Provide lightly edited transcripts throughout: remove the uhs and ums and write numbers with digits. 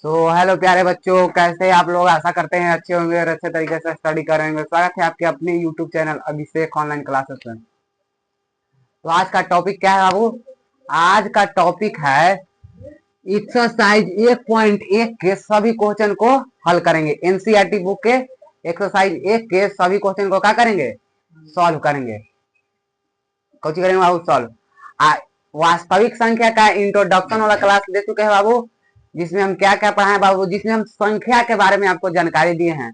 Hello प्यारे बच्चों, कैसे आप लोग? आशा करते हैं अच्छे होंगे और अच्छे तरीके से स्टडी करेंगे। स्वागत है आपके अपने यूट्यूब चैनल अभिषेक ऑनलाइन क्लासेस में। तो आज का टॉपिक क्या है बाबू? आज का टॉपिक है एक्सरसाइज 1.1 के सभी क्वेश्चन को हल करेंगे। एनसीईआरटी बुक के एक्सरसाइज 1 के सभी क्वेश्चन को क्या करेंगे? सॉल्व करेंगे। कौन करेंगे बाबू? सॉल्व। वास्तविक संख्या का इंट्रोडक्शन वाला क्लास दे चुके हैं बाबू, जिसमें हम क्या क्या पढ़ाए बाबू? जिसमें हम संख्या के बारे में आपको जानकारी दिए हैं।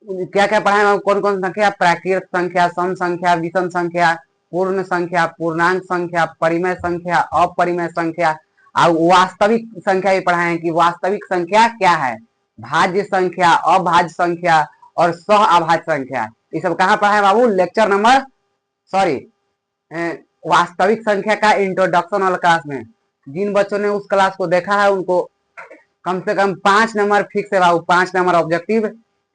क्या क्या पढ़ाए बाबू? कौन कौन संख्या? प्राकृत संख्या, सम संख्या, विषम संख्या, पूर्ण संख्या, पूर्णांक संख्या, परिमेय संख्या, अपरिमेय संख्या और वास्तविक संख्या भी पढ़ाए हैं कि वास्तविक संख्या क्या है, भाज्य संख्या, अभाज्य संख्या और सह अभाज्य संख्या। ये सब कहाँ पढ़ाए बाबू? लेक्चर नंबर वास्तविक संख्या का इंट्रोडक्शन वाला क्लास में। जिन बच्चों ने उस क्लास को देखा है उनको कम से कम 5 नंबर फिक्स है बाबू, 5 नंबर ऑब्जेक्टिव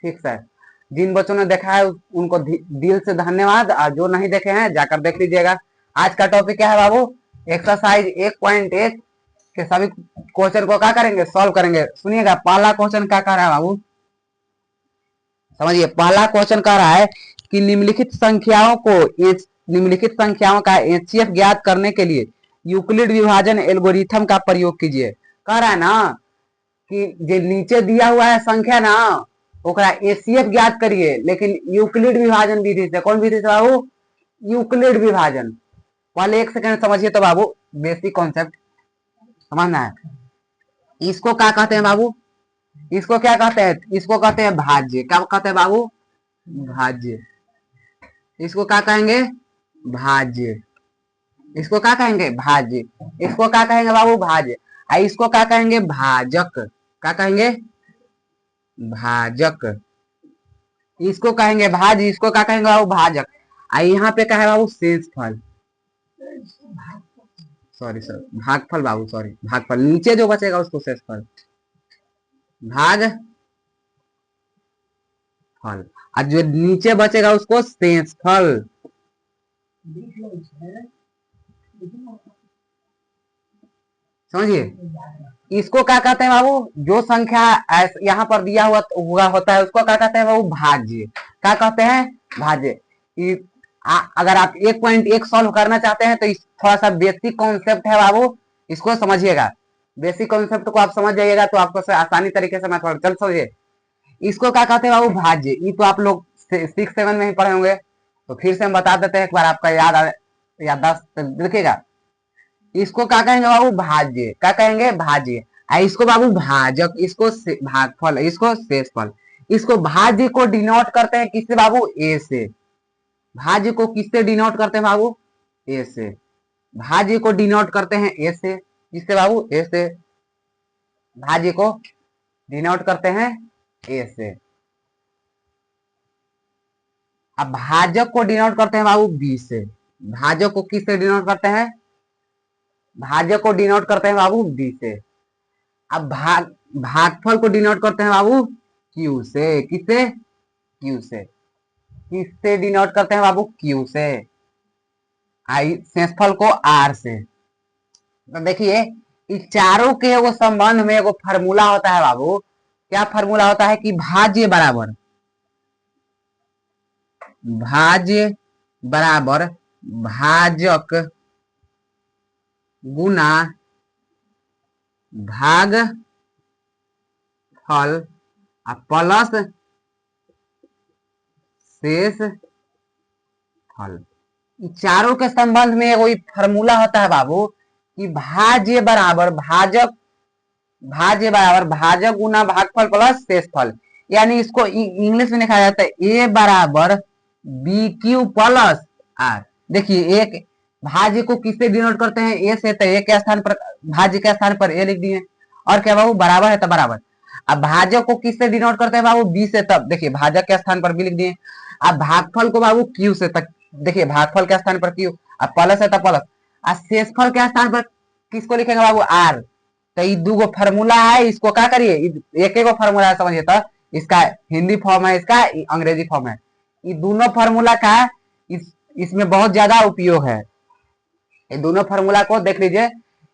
फिक्स है। जिन बच्चों ने देखा है उनको दिल से धन्यवाद, और जो नहीं देखे हैं जाकर देख लीजिएगा। आज का टॉपिक क्या है बाबू? एक्सरसाइज 1.1 के सभी क्वेश्चन को क्या करेंगे? सॉल्व करेंगे। सुनिएगा, पहला क्वेश्चन क्या कह रहा है बाबू? समझिए, पहला क्वेश्चन कह रहा है कि निम्नलिखित संख्याओं का एचसीएफ ज्ञात करने के लिए यूक्लिड विभाजन एल्गोरिथम का प्रयोग कीजिए। कह रहा है ना कि जो नीचे दिया हुआ है संख्या ना, ओकरा एचसीएफ ज्ञात करिए, लेकिन यूक्लिड विभाजन विधि से। कौन विधि से बाबू? यूक्लिड विभाजन। पहले एक सेकंड समझिए तो बाबू, बेसिक कॉन्सेप्ट समझना है। इसको क्या कहते हैं बाबू? इसको क्या कहते हैं? इसको कहते हैं भाज्य। क्या कहते हैं बाबू? भाज्य। इसको क्या कहेंगे? भाज्य। इसको क्या कहेंगे? भाज्य। इसको क्या कहेंगे बाबू? भाज्य। इसको क्या कहेंगे? भाजक। क्या कहेंगे? भाजक। इसको कहेंगे भाज्य, इसको क्या कहेंगे बाबू? भाजक। यहाँ पे क्या है बाबू? शेषफल। सॉरी सर, भागफल बाबू, सॉरी भागफल। नीचे जो बचेगा उसको शेषफल, भाग फल, और जो नीचे बचेगा उसको शेषफल। समझिए, इसको क्या कहते हैं बाबू? जो संख्या यहाँ पर दिया हुआ होता है उसको क्या कहते हैं बाबू? भाज्य। क्या कहते हैं? भाज्य। अगर आप 1.1 सॉल्व करना चाहते हैं तो थोड़ा सा बेसिक कॉन्सेप्ट है बाबू, इसको समझिएगा। बेसिक कॉन्सेप्ट को आप समझ जाइएगा तो आपको आसानी तरीके से मैं थोड़ा चल समझिए। इसको क्या कहते हैं बाबू? भाज्य। ये तो आप लोग 6-7 में ही पढ़े होंगे, तो फिर से हम बता देते हैं, एक बार आपका याददाश्त देखिएगा। इसको क्या कहेंगे बाबू? भाज्य। क्या कहेंगे? भाज्य। इसको बाबू भाजक, इसको भागफल, इसको शेषफल। इसको भाज्य को डिनोट करते हैं किससे बाबू? ए से। भाज्य को किससे डिनोट करते हैं बाबू? ए से। भाज्य को डिनोट करते हैं ए से। किससे बाबू? ए से। भाज्य को डिनोट करते हैं ए से। अब भाजक को डिनोट करते हैं बाबू बी से। भाजक को किससे डिनोट करते हैं? भाजक को डिनोट करते हैं बाबू बी से। अब भागफल को डिनोट करते हैं बाबू क्यू से। किससे? क्यू से। किससे डिनोट करते हैं बाबू? क्यू से। शेषफल को आर से। तो देखिए, इस चारों के एगो संबंध में एगो फार्मूला होता है बाबू। क्या फार्मूला होता है? कि भाज्य बराबर भाजक गुना भाग फल प्लस शेष फल। चारों के संबंध में एगो फार्मूला होता है बाबू कि भाज्य बराबर भाजक गुना भागफल प्लस शेषफल। यानी इसको इंग्लिश में लिखा जाता है ए बराबर बी क्यू प्लस आर। देखिए, एक भाज्य को किससे डिनोट करते हैं? ए से। तो ए के स्थान पर, भाज्य के स्थान पर ए लिख दिए, और क्या बाबू? बराबर है तो बराबर। अब भाजक को किससे डिनोट करते हैं बाबू? बी से। तब देखिए, भाजक के स्थान पर बी लिख दिए। अब भागफल को बाबू क्यू से। तक देखिए, भागफल के स्थान पर क्यू, अब प्लस है तो प्लस। और शेषफल के स्थान पर किसको लिखेंगे बाबू? आर। तो ये दो फार्मूला है, इसको क्या करिए? एक एक फार्मूला है, समझिए। तो इसका हिंदी फॉर्म है, इसका अंग्रेजी फॉर्म है। ये दोनों फार्मूला का इसमें बहुत ज्यादा उपयोग है। ये दोनों फार्मूला को देख लीजिए।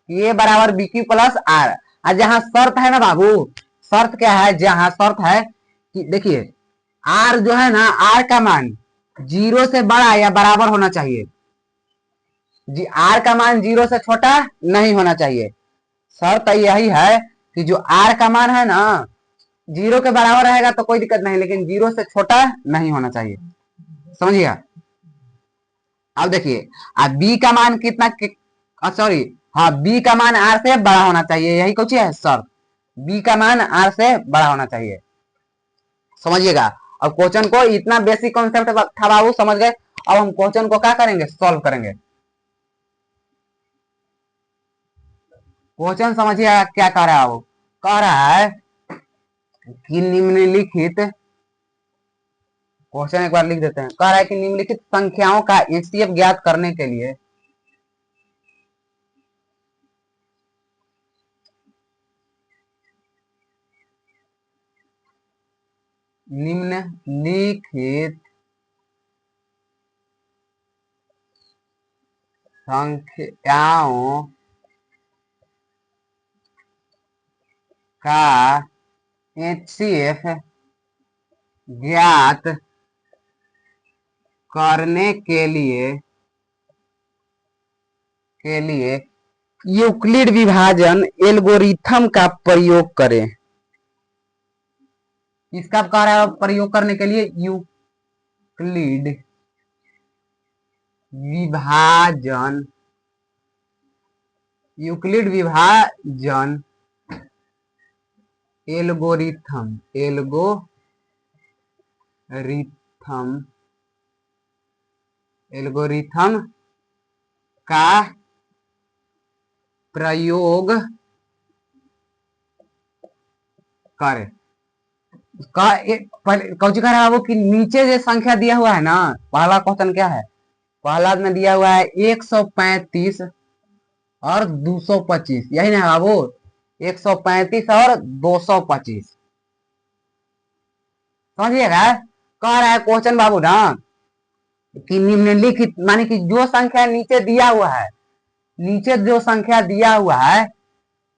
ए बराबर बी क्यू प्लस आर। और जहां शर्त है ना बाबू, शर्त क्या है, जहां शर्त है कि देखिए आर जो है ना, आर का मान 0 से बड़ा या बराबर होना चाहिए, जी आर का मान 0 से छोटा नहीं होना चाहिए। शर्त यही है कि जो आर का मान है ना 0 के बराबर रहेगा तो कोई दिक्कत नहीं, लेकिन 0 से छोटा नहीं होना चाहिए, समझिएगा। अब देखिए अब बी का मान कितना, सॉरी, हाँ बी का मान आर से बड़ा होना चाहिए, यही कुछ है शर्त, बी का मान आर से बड़ा होना चाहिए, समझिएगा। अब क्वेश्चन को इतना बेसिक कॉन्सेप्ट था बाबू, समझ गए। अब हम क्वेश्चन को क्या करेंगे, सॉल्व करेंगे। क्वेश्चन समझिएगा क्या कह रहा है वो, कह रहा है कि निम्नलिखित, क्वेश्चन एक बार लिख देते हैं, कह रहा है कि निम्नलिखित संख्याओं का एचसीएफ ज्ञात करने के लिए निम्नलिखित संख्याओं का एचसीएफ ज्ञात करने के लिए यूक्लिड विभाजन एल्गोरिथम का प्रयोग करें। इसका कह रहा है प्रयोग करने के लिए यूक्लिड विभाजन, यूक्लिड विभाजन एल्गोरिथम, एल्गोरिथम का प्रयोग करें। कौन कह रहा है वो कि नीचे जो संख्या दिया हुआ है ना, पहला क्वेश्चन क्या है, पहला में दिया हुआ है 135 और 225, यही ना बाबू, 135 और 225, समझिएगा। कह रहा है क्वेश्चन बाबू ना कि निम्नलिखित माने कि जो संख्या नीचे दिया हुआ है, नीचे जो संख्या दिया हुआ है,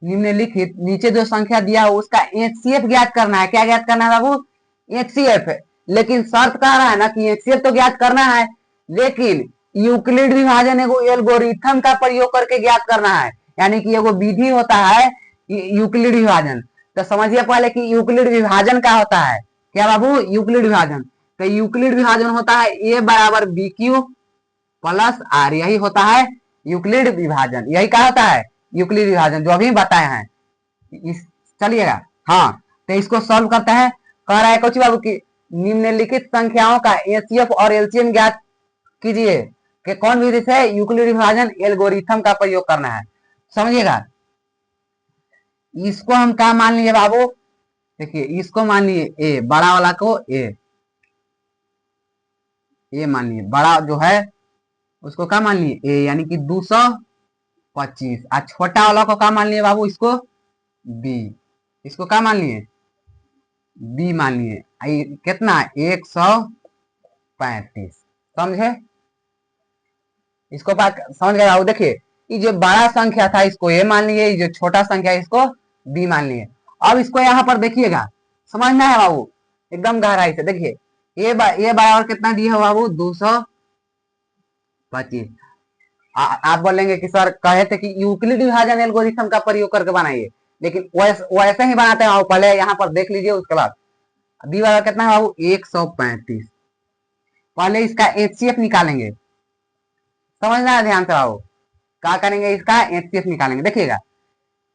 निम्नलिखित नीचे जो संख्या दिया हुआ उसका एचसीएफ ज्ञात करना है। क्या ज्ञात करना है बाबू, एचसीएफ। लेकिन शर्त कह रहा है ना कि एचसीएफ तो ज्ञात करना है, लेकिन यूक्लिड विभाजन एगो एल्गोरिथम का प्रयोग करके ज्ञात करना है, यानी कि एगो विधि होता है यूक्लिड विभाजन। तो समझिए पहले कि यूक्लिड विभाजन क्या होता है, क्या बाबू, यूक्लिड विभाजन। तो यूक्लिड विभाजन होता है ए बराबर बी क्यू प्लस आर, यही होता है यूक्लिड विभाजन, यही क्या होता है यूक्लिड विभाजन, जो अभी बताए हैं। इस चलिएगा, हाँ तो इसको सॉल्व करते हैं। कह रहा है कुछ बाबू की निम्नलिखित संख्याओं का एचसीएफ और एलसीएम ज्ञात कीजिए कि कौन विधि से यूक्लिड विभाजन एल्गोरिथम का प्रयोग करना है, समझिएगा। इसको हम क्या मान लिए बाबू, देखिए इसको मान लिए ए, बड़ा वाला को ए मान लिए, बड़ा जो है उसको क्या मान लिए ए, यानी कि 225, और छोटा वाला को क्या मान लिए बाबू, इसको बी, इसको क्या मान लिए बी मान लिए। कितना 135, समझे, इसको समझ गए बाबू। देखिए ये जो बड़ा संख्या था इसको ए मान लिए, ये जो छोटा संख्या है इसको बी मान लिए। अब इसको यहाँ पर देखिएगा, समझना है बाबू एकदम गहराई से। देखिए ए बराबर कितना दिया है बाबू, 225। आप बोलेंगे कि सर कहे थे कि यूक्लिड विभाजन एल्गोरिथम का प्रयोग करके बनाइए, लेकिन वैसे ही बनाते हैं, पहले यहाँ पर देख लीजिए, उसके बाद बी बराबर कितना है बाबू 135। पहले इसका एचसीएफ निकालेंगे, समझना है ध्यान से बाबू, क्या करेंगे इसका एचसीएफ निकालेंगे। देखिएगा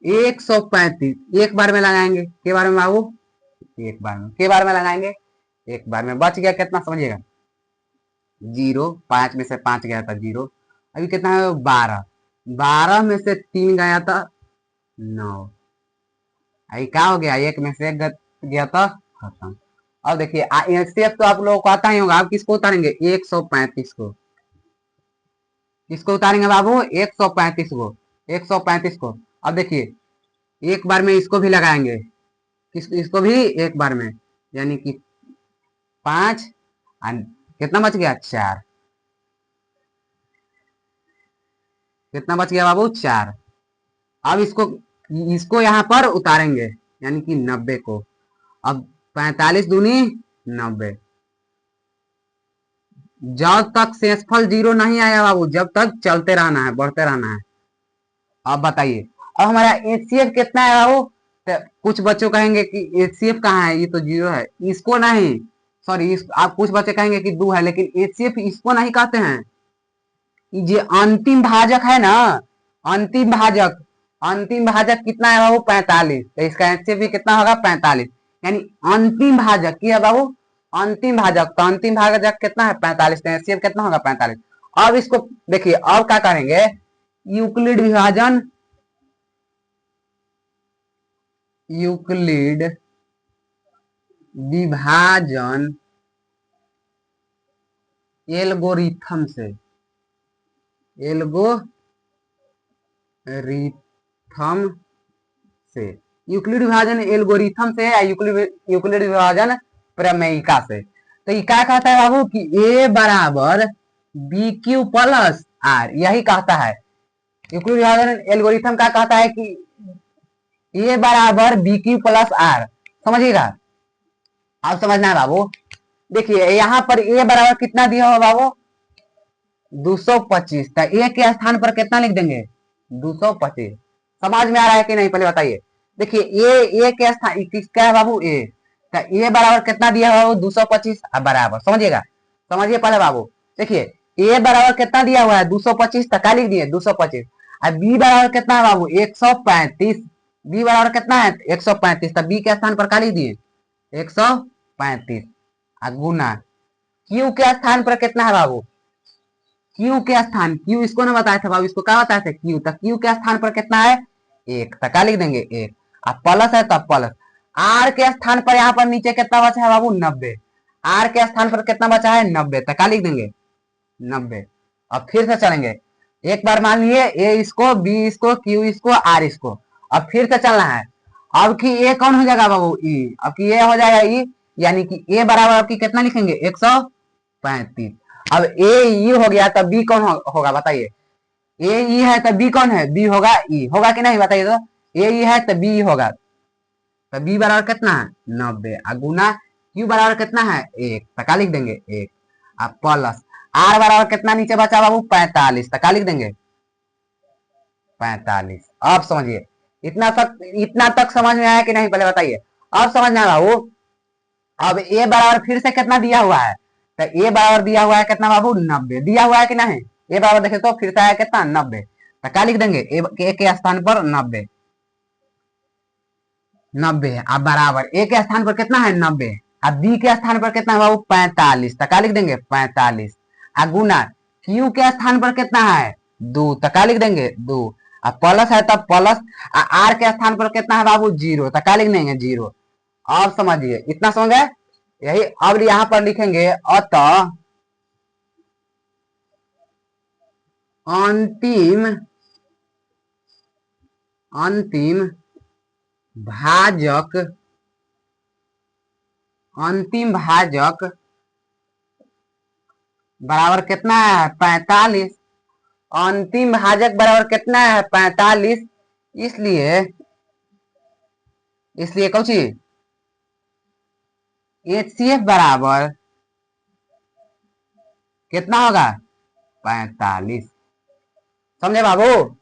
135 एक बार में लगाएंगे, के बार में बाबू, एक बार में, के बार में लगाएंगे एक बार में, बच गया कितना समझिएगा 0, 5 में से 5 गया था 0, अभी कितना है 12, 12 में से 3 गया था 9, अभी क्या हो गया, एक में से एक गया था खत्म। अब देखिए एचसीएफ तो आप लोगों को आता ही होगा, आप किसको उतारेंगे 135 को, किसको उतारेंगे बाबू 135 को, 135 को। अब देखिए एक बार में इसको भी लगाएंगे, इसको भी एक बार में, यानी कि 5, कितना बच गया 4, कितना बच गया बाबू 4। अब इसको इसको यहाँ पर उतारेंगे यानी कि 90 को। अब 45 दूनी 90। जब तक शेषफल 0 नहीं आया बाबू, जब तक चलते रहना है, बढ़ते रहना है। अब बताइए, अब हमारा एचसीएफ कितना है बाबू? तो कुछ बच्चों कहेंगे कि एचसीएफ कहाँ है, ये तो 0 है। इसको नहीं, सॉरी, आप कुछ बच्चे कहेंगे कि 2 है, लेकिन एचसीएफ इसको नहीं कहते हैं। ये अंतिम भाजक है ना, अंतिम भाजक, अंतिम भाजक कितना है बाबू? 45। तो इसका एचसीएफ भी कितना होगा? 45। यानी अंतिम भाजक की है बाबू, अंतिम भाजक, तो अंतिम भाजक कितना है? 45। तो एचसीएफ कितना होगा? 45। अब इसको देखिए, अब क्या करेंगे? यूक्लिड विभाजन, यूक्लिड विभाजन एल्गोरिथम से, एल्गोरिथम से, यूक्लिड विभाजन एल्गोरिथम से या यूक्लिड विभाजन प्रमेयिका से। तो ये क्या कहता है बाबू कि ए बराबर बी क्यू प्लस आर, यही कहता है। यूक्लिड विभाजन एल्गोरिथम क्या कहता है कि ए बराबर बी क्यू प्लस आर, समझिएगा। अब समझना है बाबू, देखिए यहाँ पर ए बराबर कितना दिया हो बाबू? 225। तो ए के स्थान पर कितना लिख देंगे? 225। समझ में आ रहा है कि नहीं, पहले बताइए। देखिए ए के स्थान किसका है बाबू? ए। तो ए बराबर कितना दिया हुआ? 225 बराबर, समझिएगा, समझिए पहले बाबू। देखिए ए बराबर कितना दिया हुआ है? 225। तो क्या लिख दिए? 225। अब बी बराबर कितना है बाबू? 135। बी बराबर कितना है? 135। तो बी के स्थान पर क्या लिख दिए? 135 गुना क्यू के स्थान पर कितना है बाबू? क्यू के स्थान, क्यू इसको ना बताया था बाबू, इसको क्या बताया था? क्यू। तो क्यू के स्थान पर कितना है? 1। तो क्या लिख देंगे? 1। अब प्लस है तब प्लस। आर के स्थान पर यहाँ पर नीचे कितना बचा है बाबू? 90। आर के स्थान पर कितना बचा है? 90। तो क्या लिख देंगे? 90। अब फिर से चलेंगे, एक बार मान लिए ए इसको, बी इसको, क्यू इसको, आर इसको। अब फिर से चलना है। अब की ए कौन हो जाएगा बाबू? ई। अब की ए हो जाएगा ई, यानी कि ए बराबर आपकी कितना लिखेंगे? 135। अब ए ई हो गया, तब बी कौन होगा बताइए? ए ई है तो बी कौन है? बी होगा ई, होगा कि नहीं बताइए? तो ए ई है तो बी होगा। तो बी बराबर कितना है? 90। गुना क्यू बराबर कितना है? 1। तो क्या लिख देंगे? 1। अब प्लस आर बराबर कितना नीचे बचा बाबू? 45। तो क्या लिख देंगे? 45। अब समझिए, इतना तक समझ में आया कि नहीं, पहले बताइए। अब समझना है बाबू, अब ए बराबर फिर से कितना दिया हुआ है? तो ए बराबर दिया हुआ है कितना बाबू? 90 दिया हुआ है कि नहीं? ए बराबर देखे तो फिर से आया कितना? 90। तो क्या लिख देंगे? ए के स्थान पर 90। 90 अब बराबर ए के स्थान पर कितना है? 90। अब बी के स्थान पर कितना है बाबू? 45। तो क्या लिख देंगे? 45। गुना क्यू के स्थान पर कितना है? 2। तो क्या लिख देंगे? 2। अब प्लस है तब प्लस। आर के स्थान पर कितना है बाबू? 0। तो क्या लिख देंगे? 0। अब समझिए, इतना समझ गए? यही अब यहाँ पर लिखेंगे, अतः अंतिम अंतिम भाजक, अंतिम भाजक बराबर कितना है? 45। अंतिम भाजक बराबर कितना है? 45। इसलिए इसलिए कौन सी एचसीएफ बराबर कितना होगा? 45। समझे बाबू?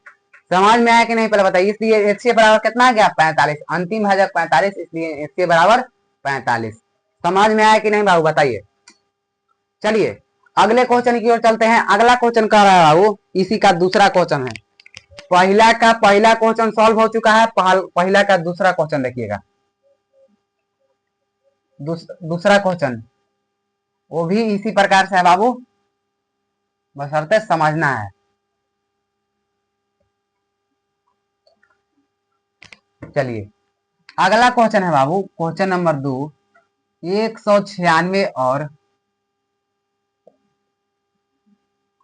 समझ में आया कि नहीं, पहले बताइए। इसलिए एचसीएफ बराबर कितना आ गया? 45। अंतिम भाजक 45, इसलिए एचसीएफ बराबर 45। समझ में आया कि नहीं बाबू, बताइए। चलिए अगले क्वेश्चन की ओर चलते हैं। अगला क्वेश्चन कह रहा है बाबू, इसी का दूसरा क्वेश्चन है। पहला क्वेश्चन सॉल्व हो चुका है, पहला का दूसरा क्वेश्चन देखिएगा। दूसरा क्वेश्चन वो भी इसी प्रकार से है बाबू, बशर्ते समझना है। चलिए अगला क्वेश्चन है बाबू, क्वेश्चन नंबर 2, 196 और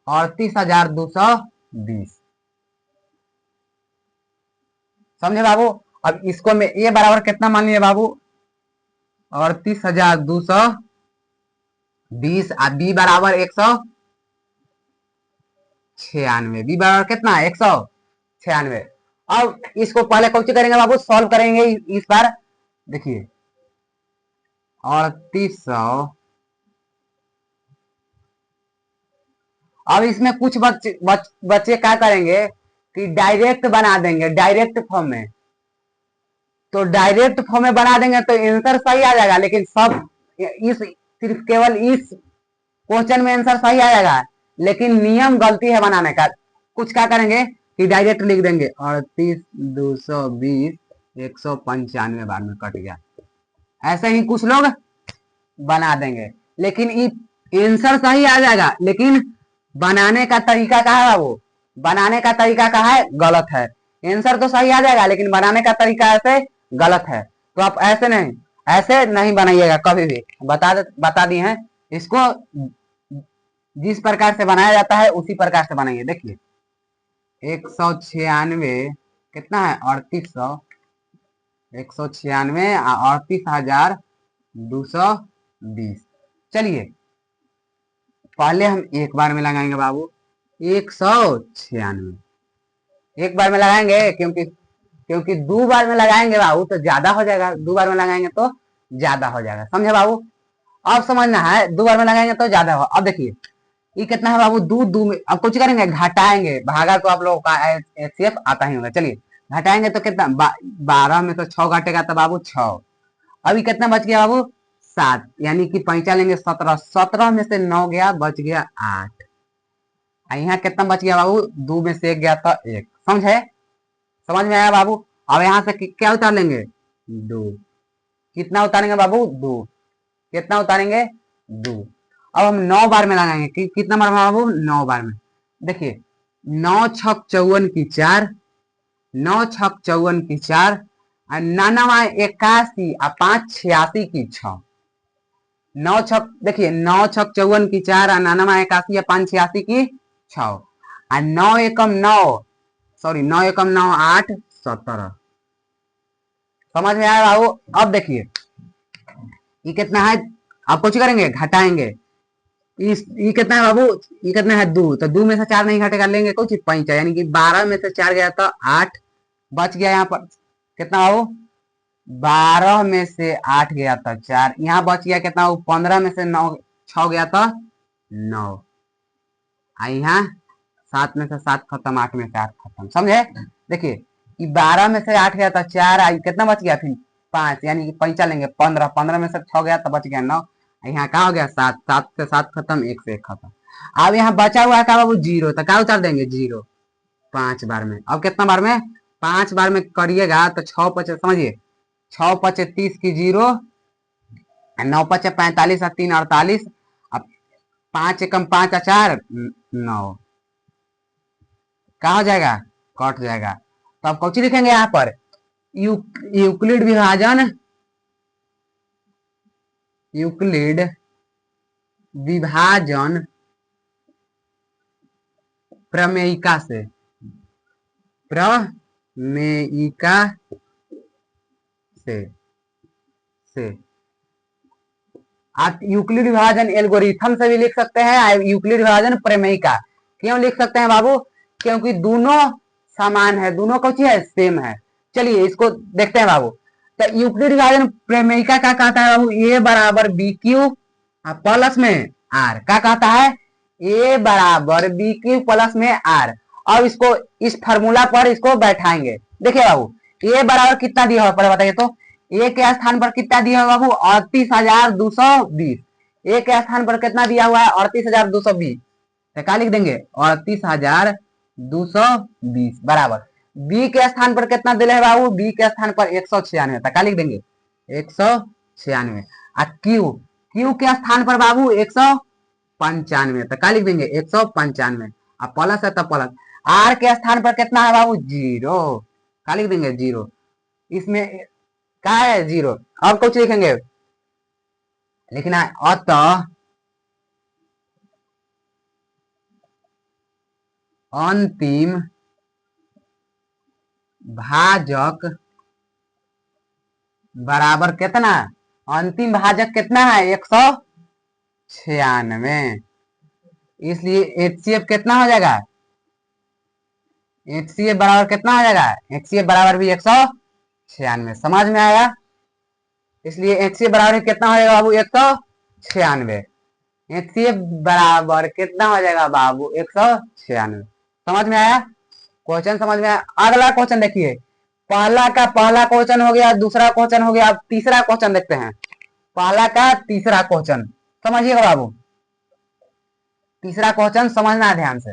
38,220। समझे बाबू? अब इसको में ए बराबर कितना मान लिया बाबू? 38,220। और बी बराबर 196। बी बराबर कितना? 196। अब इसको पहले कौन करेंगे बाबू, सॉल्व करेंगे इस बार। देखिए 3800, अब इसमें कुछ बच्चे क्या करेंगे कि डायरेक्ट बना देंगे, डायरेक्ट फॉर्म में। तो डायरेक्ट फॉर्म में बना देंगे तो आंसर सही आ जाएगा, लेकिन सब इस सिर्फ केवल इस क्वेश्चन में आंसर सही आ जाएगा, लेकिन नियम गलती है बनाने का। कुछ क्या करेंगे कि डायरेक्ट लिख देंगे 38 220 195 बार में कट गया, ऐसे ही कुछ लोग बना देंगे, लेकिन आंसर सही आ जाएगा, लेकिन बनाने का तरीका क्या है वो, बनाने का तरीका क्या है, गलत है। आंसर तो सही आ जाएगा, लेकिन बनाने का तरीका ऐसे गलत है। तो आप ऐसे नहीं बनाइएगा कभी भी, बता दिए हैं। इसको जिस प्रकार से बनाया जाता है उसी प्रकार से बनाइए। देखिए 196 कितना है, 3800, 196 38,220। चलिए पहले हम एक बार में लगाएंगे बाबू, 196 एक बार में लगाएंगे, क्योंकि दो बार में लगाएंगे बाबू तो ज्यादा हो जाएगा, दो बार में लगाएंगे तो ज्यादा हो जाएगा, समझे बाबू। अब समझना है, दो बार में लगाएंगे तो ज्यादा हो। अब देखिए ये कितना है बाबू, दो में अब कुछ करेंगे, घटाएंगे, भागा तो आप लोगों का एचसीएफ आता ही होगा। चलिए घटाएंगे तो कितना, 12 में तो 6 घटेगा तो बाबू 6। अभी कितना बच गया बाबू, 7, यानी कि पैंचा लेंगे 17, 17 में से 9 गया, बच गया 8। यहाँ कितना बच गया बाबू, 2 में से 1 गया था 1, समझे, समझ में आया बाबू। अब यहाँ से क्या उतार लेंगे, 2, कितना उतारेंगे बाबू, 2, कितना उतारेंगे, 2। अब हम 9 बार में लगाएंगे, कितना बार में बाबू, 9 बार में। देखिए 9 छक 54 की 4, 9 छक 54 की 4, 9 81 और 5 86 की 6। 9 छक, देखिए 9 छक 54 की 4, 9 81 या 5 86 की 6, 9 एकम 9, सॉरी 9 एकम 9 8 17। समझ में आया बाबू। अब देखिए ये कितना है, आप कुछ करेंगे, घटाएंगे, ये कितना है बाबू, ये कितना है, 2, तो 2 में से 4 नहीं घटेगा, लेंगे कुछ पैंचा, यानी कि 12 में से 4 गया तो 8 बच गया। यहाँ पर कितना बाबू, 12 में से 8 गया था 4, यहाँ बच गया कितना, 15 में से 9 6 गया था 9, यहाँ 7 में से 7 खत्म, 8 में से 8 खत्म, समझे। देखिए कि 12 में से 8 गया था 4, आई कितना बच गया, फिर 5, यानी कि पैंचा लेंगे 15, 15 में से 6 गया तो बच गया 9, यहाँ क्या हो गया 7, 7 से 7 खत्म, 1 से 1 खत्म। अब यहाँ बचा हुआ है क्या बाबू, 0, तो क्या उतार देंगे, 0 5 बार में। अब कितना बार में, 5 बार में करिएगा तो 6 पचे, समझिए 6 पचे 30 की 0, 9 पचे 45 और 3 48, अब 5 एकम 5 4 9, क्या हो जाएगा, कट जाएगा। तो अब कौन लिखेंगे यहाँ पर, यूक्लिड विभाजन, यूक्लिड विभाजन प्रमेयिका से, प्रमेयिका से आप यूक्लिड विभाजन एल्गोरिथम से भी लिख सकते हैं, यूक्लिड विभाजन प्रमेयिका। क्यों लिख सकते हैं बाबू, क्योंकि दोनों समान है, दोनों कुछ है, सेम है। चलिए इसको देखते हैं बाबू। तो यूक्लिड विभाजन प्रमेयिका क्या कहता है बाबू, ए बराबर बी क्यू प्लस में आर, क्या कहता है, ए बराबर बी क्यू प्लस में आर। अब इसको इस फार्मूला पर इसको बैठाएंगे। देखिए बाबू ए बराबर कितना दिया हुआ है बताइए तो, ए के स्थान पर कितना दिया हुआ बाबू, 38,220। ए के स्थान पर कितना दिया हुआ है, 38,220, तो क्या लिख देंगे, 38,220 बराबर बी के स्थान पर कितना दिले है बाबू, बी के स्थान पर 196, तो क्या लिख देंगे 196। और क्यू, क्यू के स्थान पर बाबू 195, तो क्या लिख देंगे 195, और प्लस है तो प्लस। आर के स्थान पर कितना है बाबू, 0, क्या लिख देंगे 0, इसमें क्या है 0। अब कुछ लिखेंगे, लिखना है अतः अंतिम भाजक बराबर कितना, अंतिम भाजक कितना है 196, इसलिए एचसीएफ कितना हो जाएगा, HCF बराबर कितना आ जाएगा, HCF बराबर भी 196, समझ में आया। इसलिए HCF बराबर कितना हो जाएगा बाबू, 196। HCF बराबर कितना हो जाएगा बाबू, 196। समझ में आया, क्वेश्चन समझ में आया। अगला क्वेश्चन देखिए, पहला क्वेश्चन हो गया, दूसरा क्वेश्चन हो गया, अब तीसरा क्वेश्चन देखते हैं। पहला का तीसरा क्वेश्चन समझिएगा बाबू, तीसरा क्वेश्चन समझना है ध्यान से।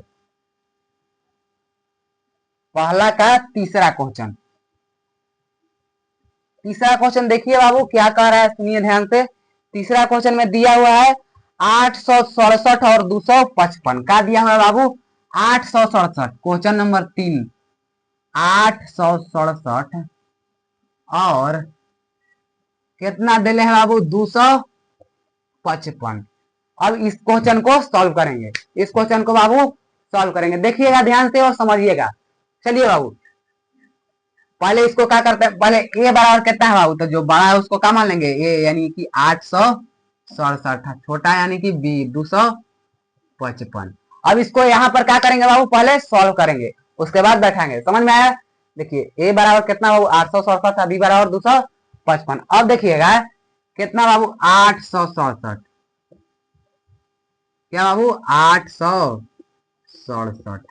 पहला का तीसरा क्वेश्चन, तीसरा क्वेश्चन देखिए बाबू क्या कह रहा है, सुनिए ध्यान से। तीसरा क्वेश्चन में दिया हुआ है 867 और 255 का दिया हुआ है बाबू, 867, क्वेश्चन नंबर 3, 867 और कितना दिले हैं बाबू, 255। अब इस क्वेश्चन को सॉल्व करेंगे, इस क्वेश्चन को बाबू सॉल्व करेंगे, देखिएगा ध्यान से और समझिएगा। चलिए बाबू पहले इसको क्या करते हैं, पहले ए बराबर कितना है बाबू, तो जो बड़ा है उसको क्या मान लेंगे, ए यानी कि 867, छोटा यानी कि बी 255। अब इसको यहाँ पर क्या करेंगे बाबू, पहले सॉल्व करेंगे उसके बाद बैठाएंगे, समझ में आया। देखिए ए बराबर कितना बाबू, 867, बी बराबर 255। अब देखिएगा कितना बाबू, 867, क्या बाबू 867,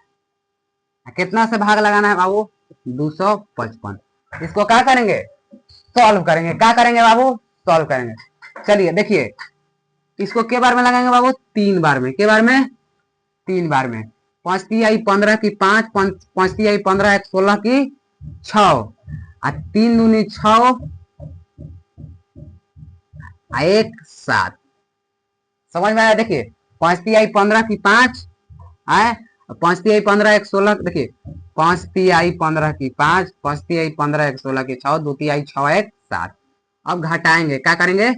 कितना से भाग लगाना है बाबू, 255। इसको क्या करेंगे, सॉल्व करेंगे, क्या करेंगे बाबू, सॉल्व करेंगे। चलिए देखिए इसको के बार में लगाएंगे बाबू, 3 बार में, के बार में 3 बार में। 5 तिहाई 15 की 5, 5 तिहाई 15 1 16 की 6, 3 दूनी 6, 1 7। समझ में आया। देखिए 5 तिहाई 15 की 5 है, 5 तिहाई 15 1 16, देखिए 5 तिहाई 15 की 5, 5 तिहाई 15 1 16 की 6, 2 तिहाई 6 1 7। अब घटाएंगे, क्या करेंगे,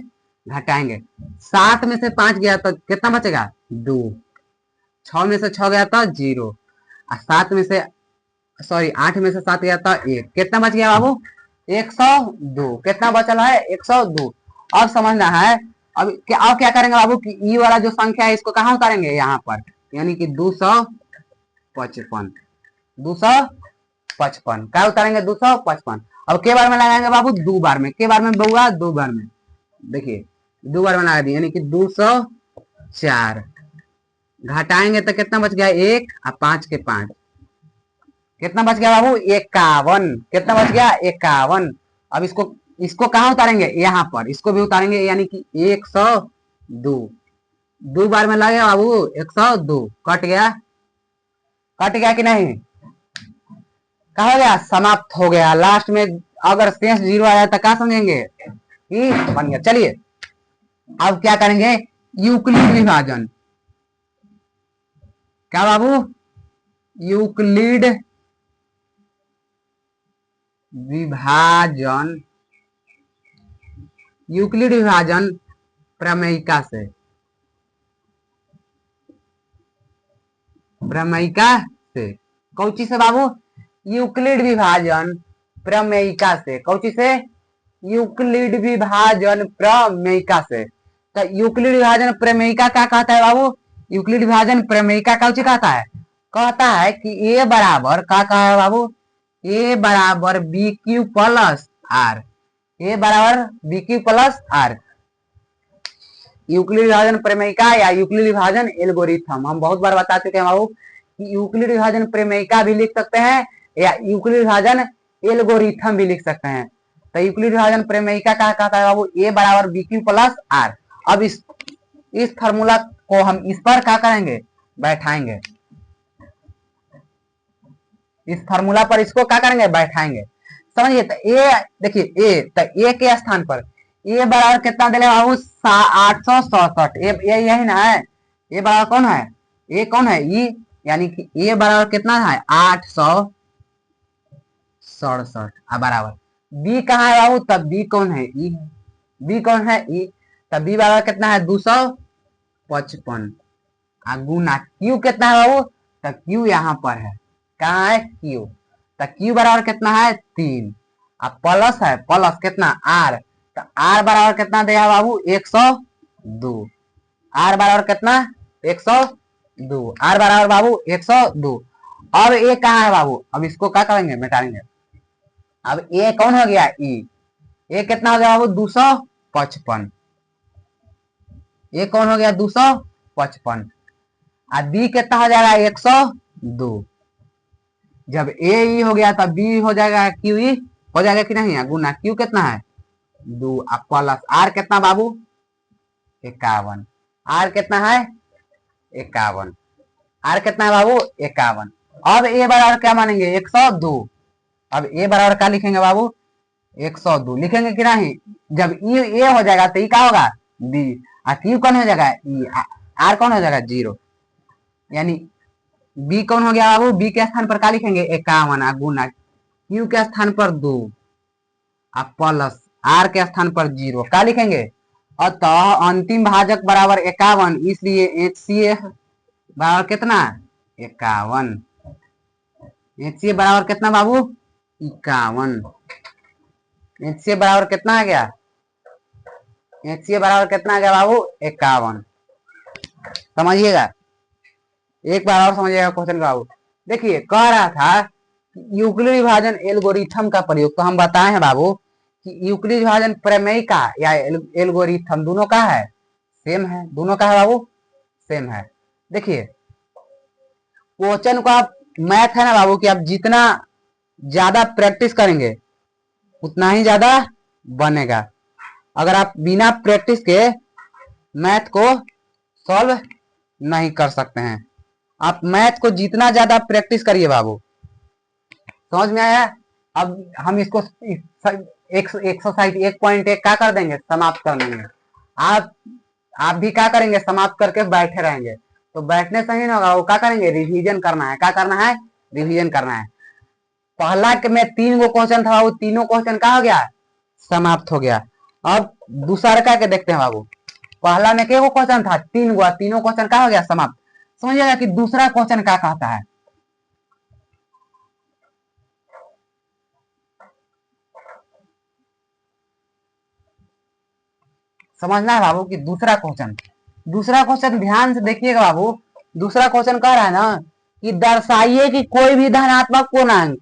घटाएंगे। 7 में से 5 गया तो कितना बचेगा, 2। 6 में से 6 गया था 0, और 7 में से सॉरी 8 में से 7 गया था 1, कितना बच गया बाबू, 102। कितना बचल है, 102। अब समझना है, अब क्या करेंगे बाबू कि ई वाला जो संख्या है इसको कहाँ उतारेंगे, यहाँ पर, यानी कि 255, 255 क्या उतारेंगे, 255। अब के बार में लगाएंगे बाबू, 2 बार में, के बार में बउआ 2 बार में, देखिए 2 बार में लगा दिए, यानी कि 204। घटाएंगे तो कितना बच गया, 1 और 5 के 5, कितना बच गया बाबू, 51। कितना बच गया, 51। अब इसको कहाँ उतारेंगे, यहाँ पर, इसको भी उतारेंगे, यानी कि 102। 2 बार में लगे बाबू 102, कट गया, कट गया कि नहीं, कहा गया, समाप्त हो गया। लास्ट में अगर शेष 0 आ जाए तो क्या समझेंगे, बन गया। चलिए अब क्या करेंगे, यूक्लिड विभाजन। क्या बाबू, यूक्लिड विभाजन, यूक्लिड विभाजन प्रमेयिका से, प्रमेयिका से, कौची से बाबू, यूक्लिड विभाजन प्रमेयिका से, कौची से, यूक्लिड विभाजन प्रमेयिका से। तो यूक्लिड विभाजन प्रमेयिका क्या कहता है बाबू, यूक्लिड विभाजन प्रमेयिका कौची कहता है, कहता है कि ए बराबर क्या कहा है बाबू, ए बराबर B Q plus R, A बराबर B Q plus R. Euclid विभाजन प्रमेयिका या यूक्लिड विभाजन एल्गोरिथम, हम बहुत बार बता चुके हैं बाबू कि यूक्लिड विभाजन प्रमेयिका भी लिख सकते हैं या यूक्लिड विभाजन एल्गोरिथम भी लिख सकते हैं। तो यूक्लिड विभाजन प्रमेयिका क्या कहता है बाबू, ए बराबर बी क्यू प्लस आर। अब इस फार्मूला को हम इस पर क्या करेंगे, बैठाएंगे, इस फार्मूला पर इसको क्या करेंगे, बैठाएंगे। समझिए, तो ए देखिए ए, तो ए के स्थान पर ए बराबर कितना दिले बाबू, 867, यही ना है, ए बराबर कौन है, ए कौन है, ई, यानी कि ए बराबर कितना है, 867 बराबर। बी कहाँ है बाबू, तब बी कौन है, ई, बी कौन है, ई, तब बी बराबर कितना है, 255, गुना क्यू कितना है बाबू, तो क्यू यहाँ पर है, कहाँ है, क्यू, तो क्यू बराबर कितना है, 3, अब प्लस है, प्लस कितना, आर, तो आर बराबर कितना दिया बाबू, 102, आर बराबर कितना, 102, आर बराबर बाबू 102। अब ए कहाँ है बाबू, अब इसको क्या करेंगे, मिटाएंगे। अब ए कौन हो गया, ई। ए कितना हो गया बाबू, 255। ए कौन हो गया, 255। और बी कितना हो जाएगा, 102। जब ए ई हो गया तब बी हो जाएगा क्यू ई, हो जाएगा कि नहीं, गुना क्यू कितना है 2, प्लस आर कितना बाबू 51। आर कितना है 51। आर कितना है बाबू 51। अब ए बराबर क्या मानेंगे 102। अब ए बराबर क्या लिखेंगे बाबू 102 लिखेंगे कि नहीं। जब ई ए हो जाएगा तो ई क्या होगा बी, और क्यू कौन हो जाएगा ई, आर कौन हो जाएगा 0। यानी बी कौन हो गया बाबू, बी के स्थान पर क्या लिखेंगे 51 गुना क्यू के स्थान पर 2 प्लस आर के स्थान पर 0 क्या लिखेंगे। अतः अंतिम भाजक बराबर 51, इसलिए HCF बराबर कितना 51। HCF बराबर कितना बाबू 51। HCF बराबर कितना आ गया, HCF बराबर कितना आ गया बाबू 51। समझिएगा, एक बार और समझिएगा क्वेश्चन बाबू। देखिए कह रहा था यूक्लिड विभाजन एल्गोरिथम का प्रयोग, तो हम बताए हैं बाबू कि यूक्लिड विभाजन प्रमेय का या एल्गोरिथम दोनों का है सेम है, दोनों का है बाबू सेम है। देखिए क्वेश्चन को आप, मैथ है ना बाबू कि आप जितना ज्यादा प्रैक्टिस करेंगे उतना ही ज्यादा बनेगा। अगर आप बिना प्रैक्टिस के मैथ को सॉल्व नहीं कर सकते हैं। आप मैथ को जितना ज्यादा प्रैक्टिस करिए बाबू, समझ में आया। अब हम इसको एक्सरसाइज 1.1 क्या कर देंगे, समाप्त कर देंगे। आप भी क्या करेंगे, समाप्त करके बैठे रहेंगे, तो बैठने से ही ना होगा, वो क्या करेंगे रिवीजन करना है। क्या करना है, रिवीजन करना है। पहला के में 3 गो क्वेश्चन था, वो तीनों क्वेश्चन क्या हो गया, समाप्त हो गया। अब दूसरा का के देखते हैं बाबू, पहला में क्या क्वेश्चन था 3 गो, तीनों क्वेश्चन क्या हो गया समाप्त। समझिएगा कि दूसरा क्वेश्चन क्या कहता है। समझना है बाबू कि दूसरा क्वेश्चन ध्यान से देखिएगा बाबू। दूसरा क्वेश्चन कह रहा है ना कि दर्शाइए कि कोई भी धनात्मक पूर्णांक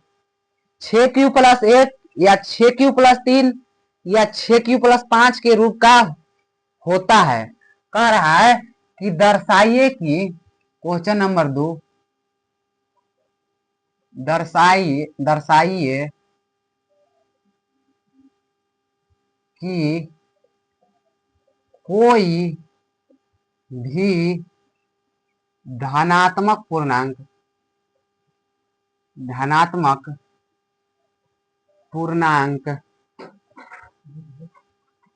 6q+1 या 6q+3 या 6q+5 के रूप का होता है। कह रहा है कि दर्शाइए कि, क्वेश्चन नंबर 2, दर्शाइए कि कोई भी धनात्मक पूर्णांक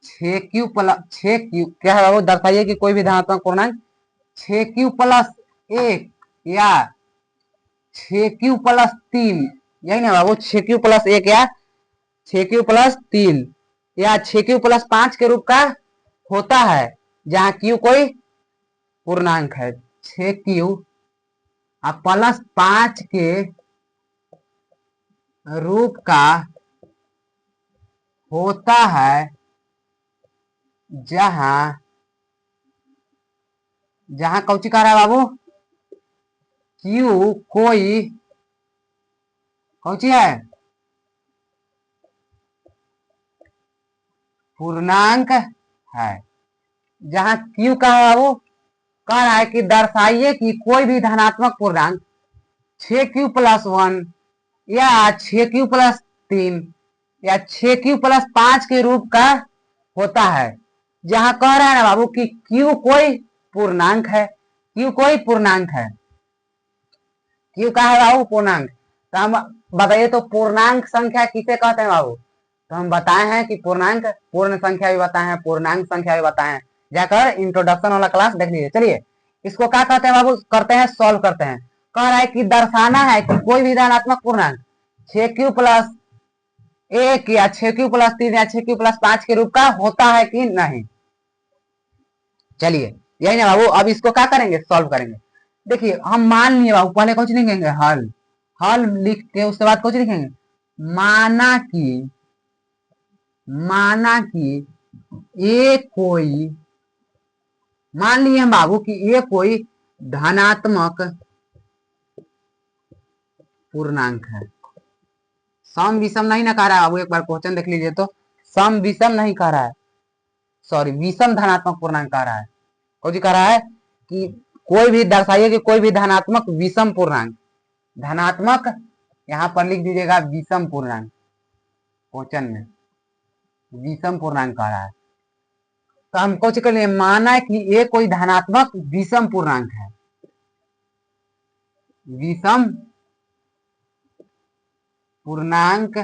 6q क्या है बाबू, दर्शाइए कि कोई भी धनात्मक पूर्णांक 6q+1 या 6q+3, यही ना बाबू 6q+1 या 6q+3 या 6q+5 के रूप का होता है, जहां q कोई पूर्णांक है। 6q+5 के रूप का होता है, जहां कौची कह रहा है बाबू, q कोई कौची है पूर्णांक है। जहां q का है बाबू, कह रहा है कि दर्शाइए कि कोई भी धनात्मक पूर्णांक 6q+1 या 6q+3 या 6q+5 के रूप का होता है, जहां कह रहा है ना बाबू कि q कोई पूर्णांक है। q कोई पूर्णांक है, q का है बाबू पूर्णांक। तो हम बताइए तो पूर्णांक संख्या किसे कहते हैं बाबू, तो हम बताए हैं कि पूर्णांक पूर्ण संख्या भी बताए हैं, पूर्णांक संख्या भी बताए हैं, जाकर इंट्रोडक्शन वाला क्लास देख लीजिए। चलिए इसको क्या कहते हैं बाबू, करते हैं सॉल्व करते हैं। कह रहा है कि दर्शाना है कि कोई भी धनात्मक पूर्णांक 6q+1 या 6q+3 या 6q+5 के रूप का होता है कि नहीं। चलिए यही ना बाबू, अब इसको क्या करेंगे, सॉल्व करेंगे। देखिए हम मान लिए बाबू, पहले कुछ लिखेंगे हल, हल लिख के उसके बाद कुछ लिखेंगे, माना कि ये कोई, मान लिए हम बाबू कि ये कोई धनात्मक पूर्णांक है। सम विषम नहीं ना कह रहा है बाबू, एक बार क्वेश्चन देख लीजिए तो सम विषम नहीं कह रहा है, सॉरी विषम धनात्मक पूर्णांक कह रहा है। कौन कह रहा है कि कोई भी दर्शाइए कि कोई भी धनात्मक विषम पूर्णांक, धनात्मक यहां पर लिख दीजिएगा विषम पूर्णांक, क्वेश्चन में विषम पूर्णांक कह रहा है। तो हम कुछ कर लिए माना कि ये कोई धनात्मक विषम पूर्णांक है, विषम पूर्णांक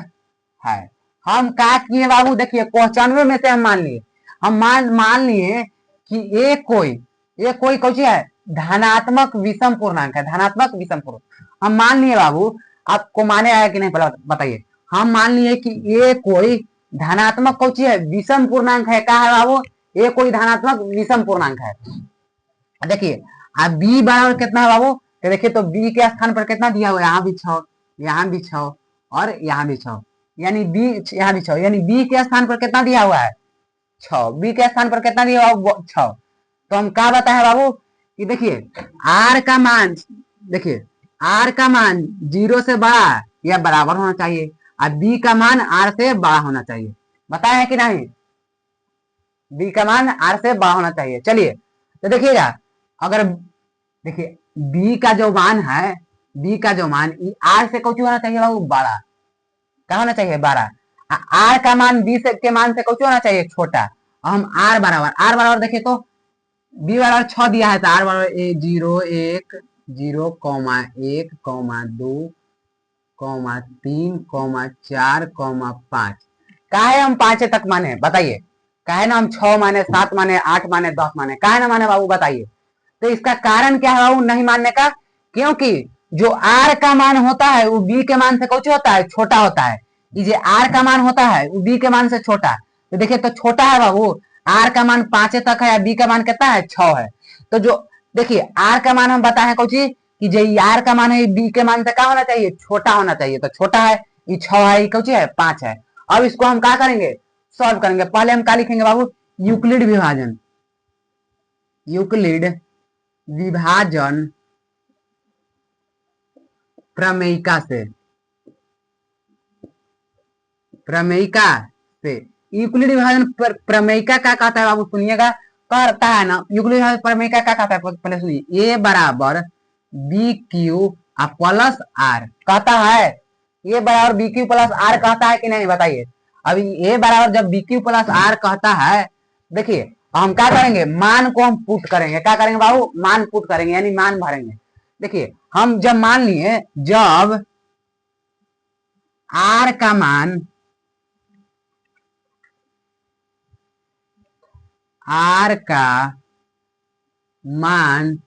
है। हम क्या किए बाबू, देखिए क्वेश्चन में से हम मान लिए कि ये कोई कौन है धनात्मक विषम पूर्णांक है, धनात्मक विषम पूर्णांक हम मान लिए बाबू। आपको माने आया कि नहीं बताइए। हम मान लिए कि ये कोई धनात्मक कौन है विषम पूर्णांक है। क्या है बाबू, ये कोई धनात्मक विषम पूर्णांक है। देखिए अब बी बराबर कितना है बाबू, तो देखिए तो बी के स्थान पर कितना दिया हुआ है, यहाँ भी 6, यहाँ भी 6 और यहाँ भी 6, यानी बी यहाँ भी 6, यानी बी के स्थान पर कितना दिया हुआ है 6, बी के स्थान पर कितना दिया हुआ 6। तो हम क्या बताए बाबू कि देखिए आर का मान, देखिए आर का मान 0 से बड़ा या बराबर होना चाहिए और बी का मान आर से बड़ा होना चाहिए। बताया है कि नहीं, बी का मान आर से बड़ा होना चाहिए। चलिए तो देखिएगा, अगर देखिए बी का जो मान है, बी का जो मान आर से कुछ होना चाहिए बाबू बड़ा, क्या होना चाहिए बड़ा। आर का मान बी से के मान से कुछ होना चाहिए छोटा। हम आर बराबर देखिए तो बी बराबर 6 दिया है, तो आर बराबर 0 1 0 1 2 3 4 5। काहे हम 5 तक माने बताइए, काहे ना हम 6 माने 7 माने 8 माने 10 माने, काहे ना माने बाबू बताइए। तो इसका कारण क्या है बाबू नहीं मानने का, क्योंकि जो आर का मान होता है वो बी के मान से कुछ होता है छोटा होता है। ये आर का मान होता है वो बी के मान से छोटा, तो देखिए तो छोटा है बाबू, आर का मान 5 तक है, बी का मान कितना है 6 है। तो जो देखिए आर का मान हम बताए कुछ कि जो आर का मान है बी के मान से क्या होना चाहिए छोटा होना चाहिए, तो छोटा है ये 6 है, ये कुछ है 5 है। अब इसको हम क्या करेंगे सॉल्व करेंगे। पहले हम क्या लिखेंगे बाबू, यूक्लिड विभाजन, यूक्लिड विभाजन प्रमेयिका से, प्रमेयिका से यूक्लिड विभाजन प्रमेयिका क्या कहता है बाबू सुनिएगा, कहता है ना यूक्लिड विभाजन प्रमेयिका क्या कहता है पहले सुनिए, ए बराबर बी क्यू प्लस आर कहता है, ए बराबर बी क्यू प्लस आर कहता है कि नहीं बताइए। अभी ए बराबर जब बी क्यू प्लस आर कहता है, देखिए हम क्या करेंगे मान को हम पुट करेंगे, क्या करेंगे बाबू मान पुट करेंगे यानी मान भरेंगे। देखिए हम जब मान लिए जब आर का मान, आर का मान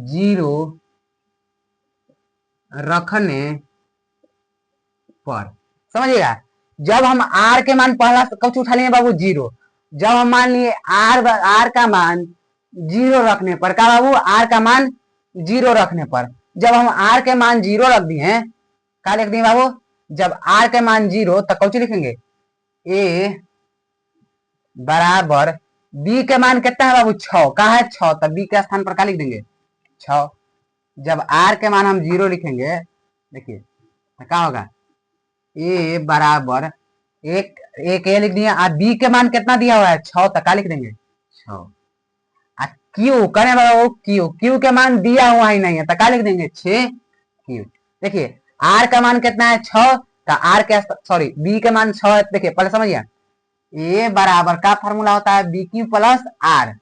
0 रखने पर, समझिएगा जब हम आर के मान पहला कुछ उठा लिए बाबू 0, जब हम मान लिए आर का मान 0 रखने पर, क्या बाबू आर का मान 0 रखने पर, जब हम आर के मान 0 रख दिए, क्या लिख दिए बाबू, जब आर के मान 0 तब कुछ लिखेंगे ए बराबर बी के मान कितना है बाबू 6, कहा है 6, तब बी के स्थान पर क्या लिख देंगे 6। जब आर के मान हम 0 लिखेंगे, देखिए तो क्या होगा ए बराबर एक ए लिख दिया और बी के मान कितना दिया हुआ है 6, तो क्या लिख देंगे 6। क्यू करें बाबू, क्यू के मान दिया हुआ ही नहीं है, तो क्या लिख देंगे 6 क्यू। देखिए आर का मान कितना है 6, तो आर के सॉरी बी के मान 6 है। देखिए पहले समझिए ए बराबर का फॉर्मूला होता है बी क्यू प्लस आर,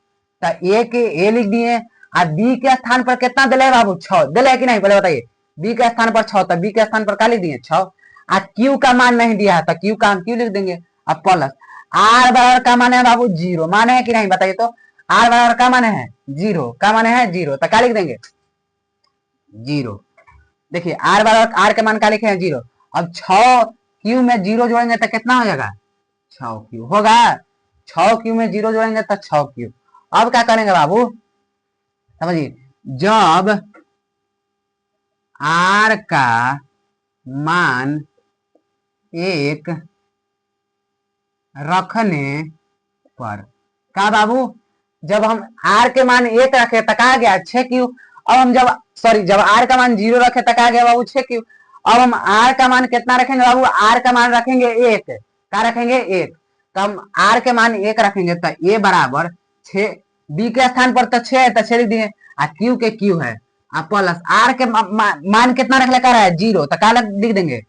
तो ए के ए लिख दिए और बी के स्थान पर कितना दिले बाबू 6 दिले कि नहीं पहले बताइए, बी के स्थान पर 6, तो बी के स्थान पर क्या लिख दिए 6। और क्यू का मान नहीं दिया है तो क्यू का हम क्यू लिख देंगे, अब प्लस आर बराबर का मान है बाबू 0, माने है कि नहीं बताइए तो, आर बराबर का मान है 0, का मान है 0, तो क्या लिख देंगे 0। देखिए आर बराबर आर के मान क्या लिखे हैं 0, अब 6 क्यू में 0 जोड़ेंगे तो कितना हो जाएगा 6 क्यू होगा, 6 क्यू में 0 जोड़ेंगे तो 6 क्यू। अब क्या करेंगे बाबू समझिए, जब आर का मान 1 रखने पर, क्या बाबू जब हम आर के मान 1 रखे तो कहा गया 6 क्यू। अब हम जब सॉरी जब आर का मान 0 रखे तो कहा गया बाबू 6 क्यू। अब हम आर का मान कितना रखेंगे बाबू, आर का मान रखेंगे 1, क्या रखेंगे 1, तो हम आर के मान 1 रखेंगे तो ए बराबर 6, बी के स्थान पर तो 6 है तो 6 लिख दिए, आ क्यू के क्यू है, आ प्लस आर के मान कितना रख लेकर है 0, तो क्या लिख देंगे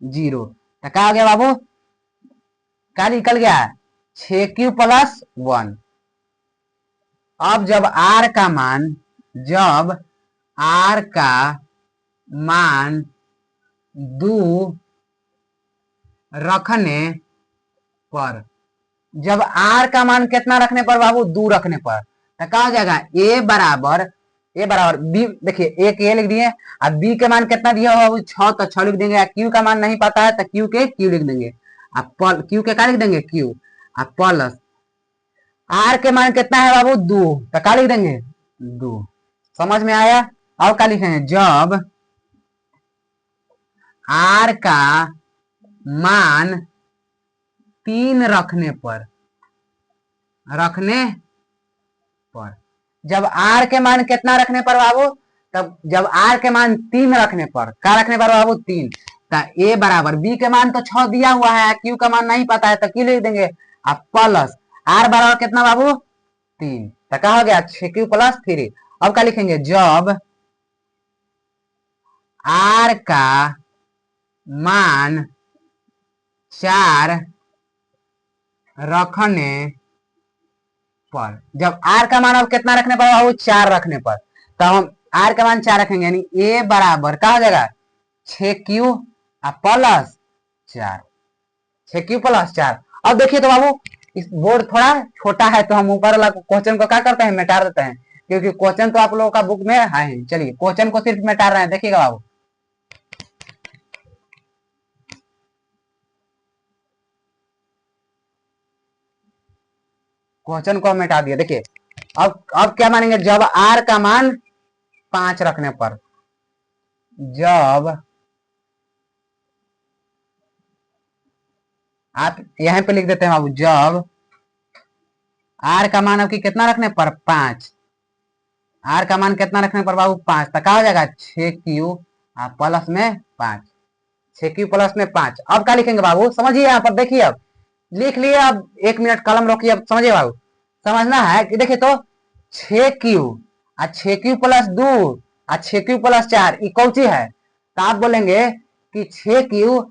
0, तो क्या हो गया बाबू, क्या निकल गया 6q प्लस 1। अब जब आर का मान, जब आर का मान 2 रखने पर, जब आर का मान कितना रखने पर बाबू 2 रखने पर, तो क्या हो जाएगा ए बराबर बी, देखिए एक ए लिख दिए, अब बी के मान कितना दिया हुआ बाबू 6, तो 6 लिख देंगे, क्यू का मान नहीं पता है तो क्यू के क्यू लिख देंगे, अब क्यू के क्या लिख देंगे क्यू, अब प्लस आर के मान कितना है बाबू 2, तो क्या लिख देंगे 2, समझ में आया। अब क्या लिखेंगे, जब आर का मान 3 रखने पर, जब आर के मान कितना रखने पर बाबू, तब जब आर के मान 3 रखने पर, क्या रखने पर बाबू 3, तो ए बराबर बी के मान तो 6 दिया हुआ है, क्यू का मान नहीं पता है तो क्यू लिख देंगे, अब प्लस आर बराबर कितना बाबू 3, तो क्या हो गया 6q प्लस 3। अब क्या लिखेंगे, जब आर का मान 4 रखने पर, जब आर का मान अब कितना रखने पर बाबू 4 रखने पर, तो हम आर का मान 4 रखेंगे, यानी ए बराबर क्या हो जाएगा 6q प्लस 4, 6q प्लस 4। अब देखिए तो बाबू इस बोर्ड थोड़ा छोटा है तो हम ऊपर वाला क्वेश्चन को क्या करते हैं, मिटा देते हैं, क्योंकि क्वेश्चन तो आप लोगों का बुक में है। चलिए क्वेश्चन को सिर्फ मिटा रहे हैं, देखिएगा बाबू, क्वेश्चन को मिटा दिया। देखिए अब क्या मानेंगे, जब आर का मान 5 रखने पर, जब आप यहां पे लिख देते हैं बाबू, जब आर का मान आपकी कितना रखने पर 5, आर का मान कितना रखने पर बाबू 5, तो क्या हो जाएगा 6q प्लस में 5, 6q प्लस में 5। अब क्या लिखेंगे बाबू, समझिए यहाँ पर, देखिए अब लिख लिए, अब 1 मिनट कलम रोकिए, अब समझिए बाबू, समझना है कि देखिए तो 6q प्लस 2 6q प्लस 4 ये कौन सी है, तो आप बोलेंगे कि 6q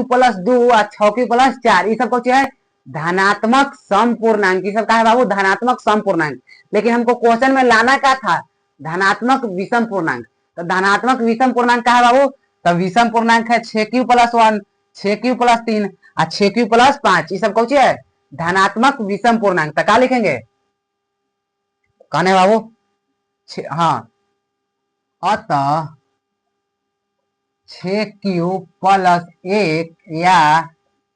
प्लस 2 6q प्लस 4 ये सब कौन सी है, धनात्मक समपूर्णांक, ये सब का है बाबू धनात्मक समपूर्णांक। लेकिन हमको क्वेश्चन में लाना क्या था, धनात्मक विषम पूर्णांक, तो धनात्मक विषम पूर्णांक क्या है बाबू, तो विषम पूर्णांक है 6q plus 1 6q plus 3 6q plus 5, ये सब कौन सी है धनात्मक विषम पूर्णांक। तो क्या लिखेंगे, कौन है बाबू, हाँ, अतः 6q प्लस 1 या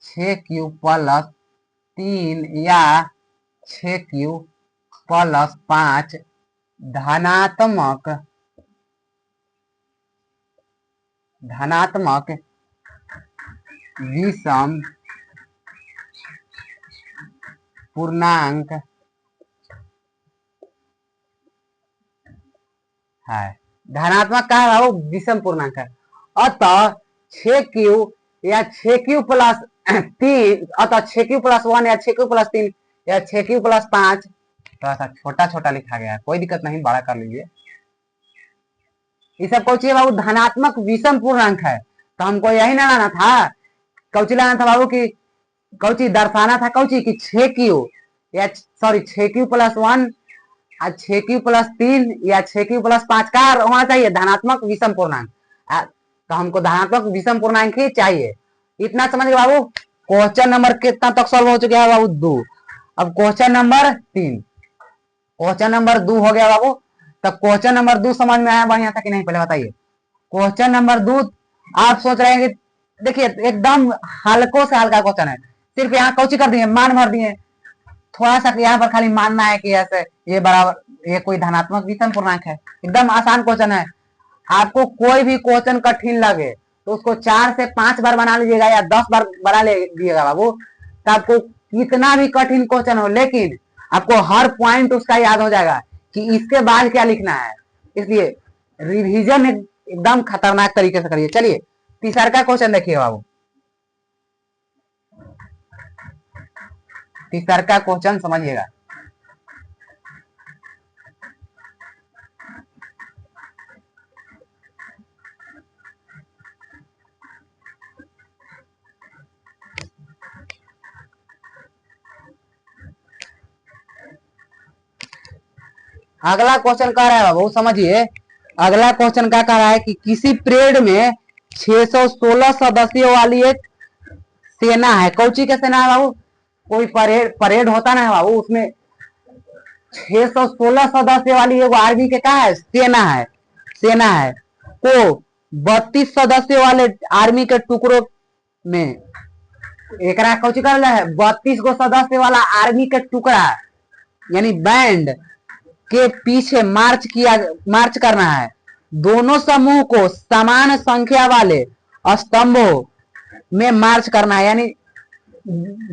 6q प्लस 3 या 6q प्लस 5 धनात्मक विषम पूर्णांक है, धनात्मक का है वो विषम पूर्णांक है। अतः 6q या 6q प्लस 3, अतः 6q प्लस 1 या 6q प्लस 3 या 6q प्लस 5, थोड़ा सा छोटा छोटा लिखा गया है, कोई दिक्कत नहीं, बड़ा कर लीजिए। ये सब कौन सी बाबू धनात्मक विषम पूर्णांक है, तो हमको यही ना लाना था, कौची लाना था बाबू की, कौची दर्शाना था, कौची की 6q या sorry 6q plus 1 6q plus 3 या 6q प्लस 5 का होना चाहिए धनात्मक विषम पूर्णांक, तो हमको धनात्मक विषम पूर्णांक ही चाहिए। इतना समझ गए बाबू। क्वेश्चन नंबर कितना तक सॉल्व हो चुका है बाबू 2। अब क्वेश्चन नंबर 3, क्वेश्चन नंबर 2 हो गया बाबू। तब क्वेश्चन नंबर 2 समझ में आया बढ़िया था कि नहीं, पहले बताइए। क्वेश्चन नंबर 2 आप सोच रहे हैं कि देखिए एकदम हल्को से हल्का क्वेश्चन है, सिर्फ यहाँ कौची कर दिए मान भर दिए, थोड़ा सा यहाँ पर खाली मानना है कि ऐसे ये बराबर ये कोई धनात्मक विषम पूर्णांक है, एकदम आसान क्वेश्चन है। आपको कोई भी क्वेश्चन कठिन लगे तो उसको 4 से 5 बार बना लीजिएगा या 10 बार बना लीजिएगा बाबू, तो आपको कितना भी कठिन क्वेश्चन हो लेकिन आपको हर पॉइंट उसका याद हो जाएगा कि इसके बाद क्या लिखना है। इसलिए रिवीजन एकदम खतरनाक तरीके से करिए। चलिए तीसरा का क्वेश्चन देखिए बाबू, तीसरा का क्वेश्चन समझिएगा। अगला क्वेश्चन कह रहा है बाबू, समझिए अगला क्वेश्चन क्या कह रहा है कि किसी परेड में 616 सदस्यों वाली एक सेना है। कौची के सेना है बाबू? कोई परेड परेड होता ना है बाबू, उसमें 616 सदस्य वाली एक आर्मी के क्या है? सेना है, सेना है को 32 सदस्यों वाले आर्मी के टुकड़ों में एकरा कौची कर है? 32 गो सदस्य वाला आर्मी के टुकड़ा यानी बैंड के पीछे मार्च करना है। दोनों समूह को समान संख्या वाले स्तंभों में मार्च करना है, यानी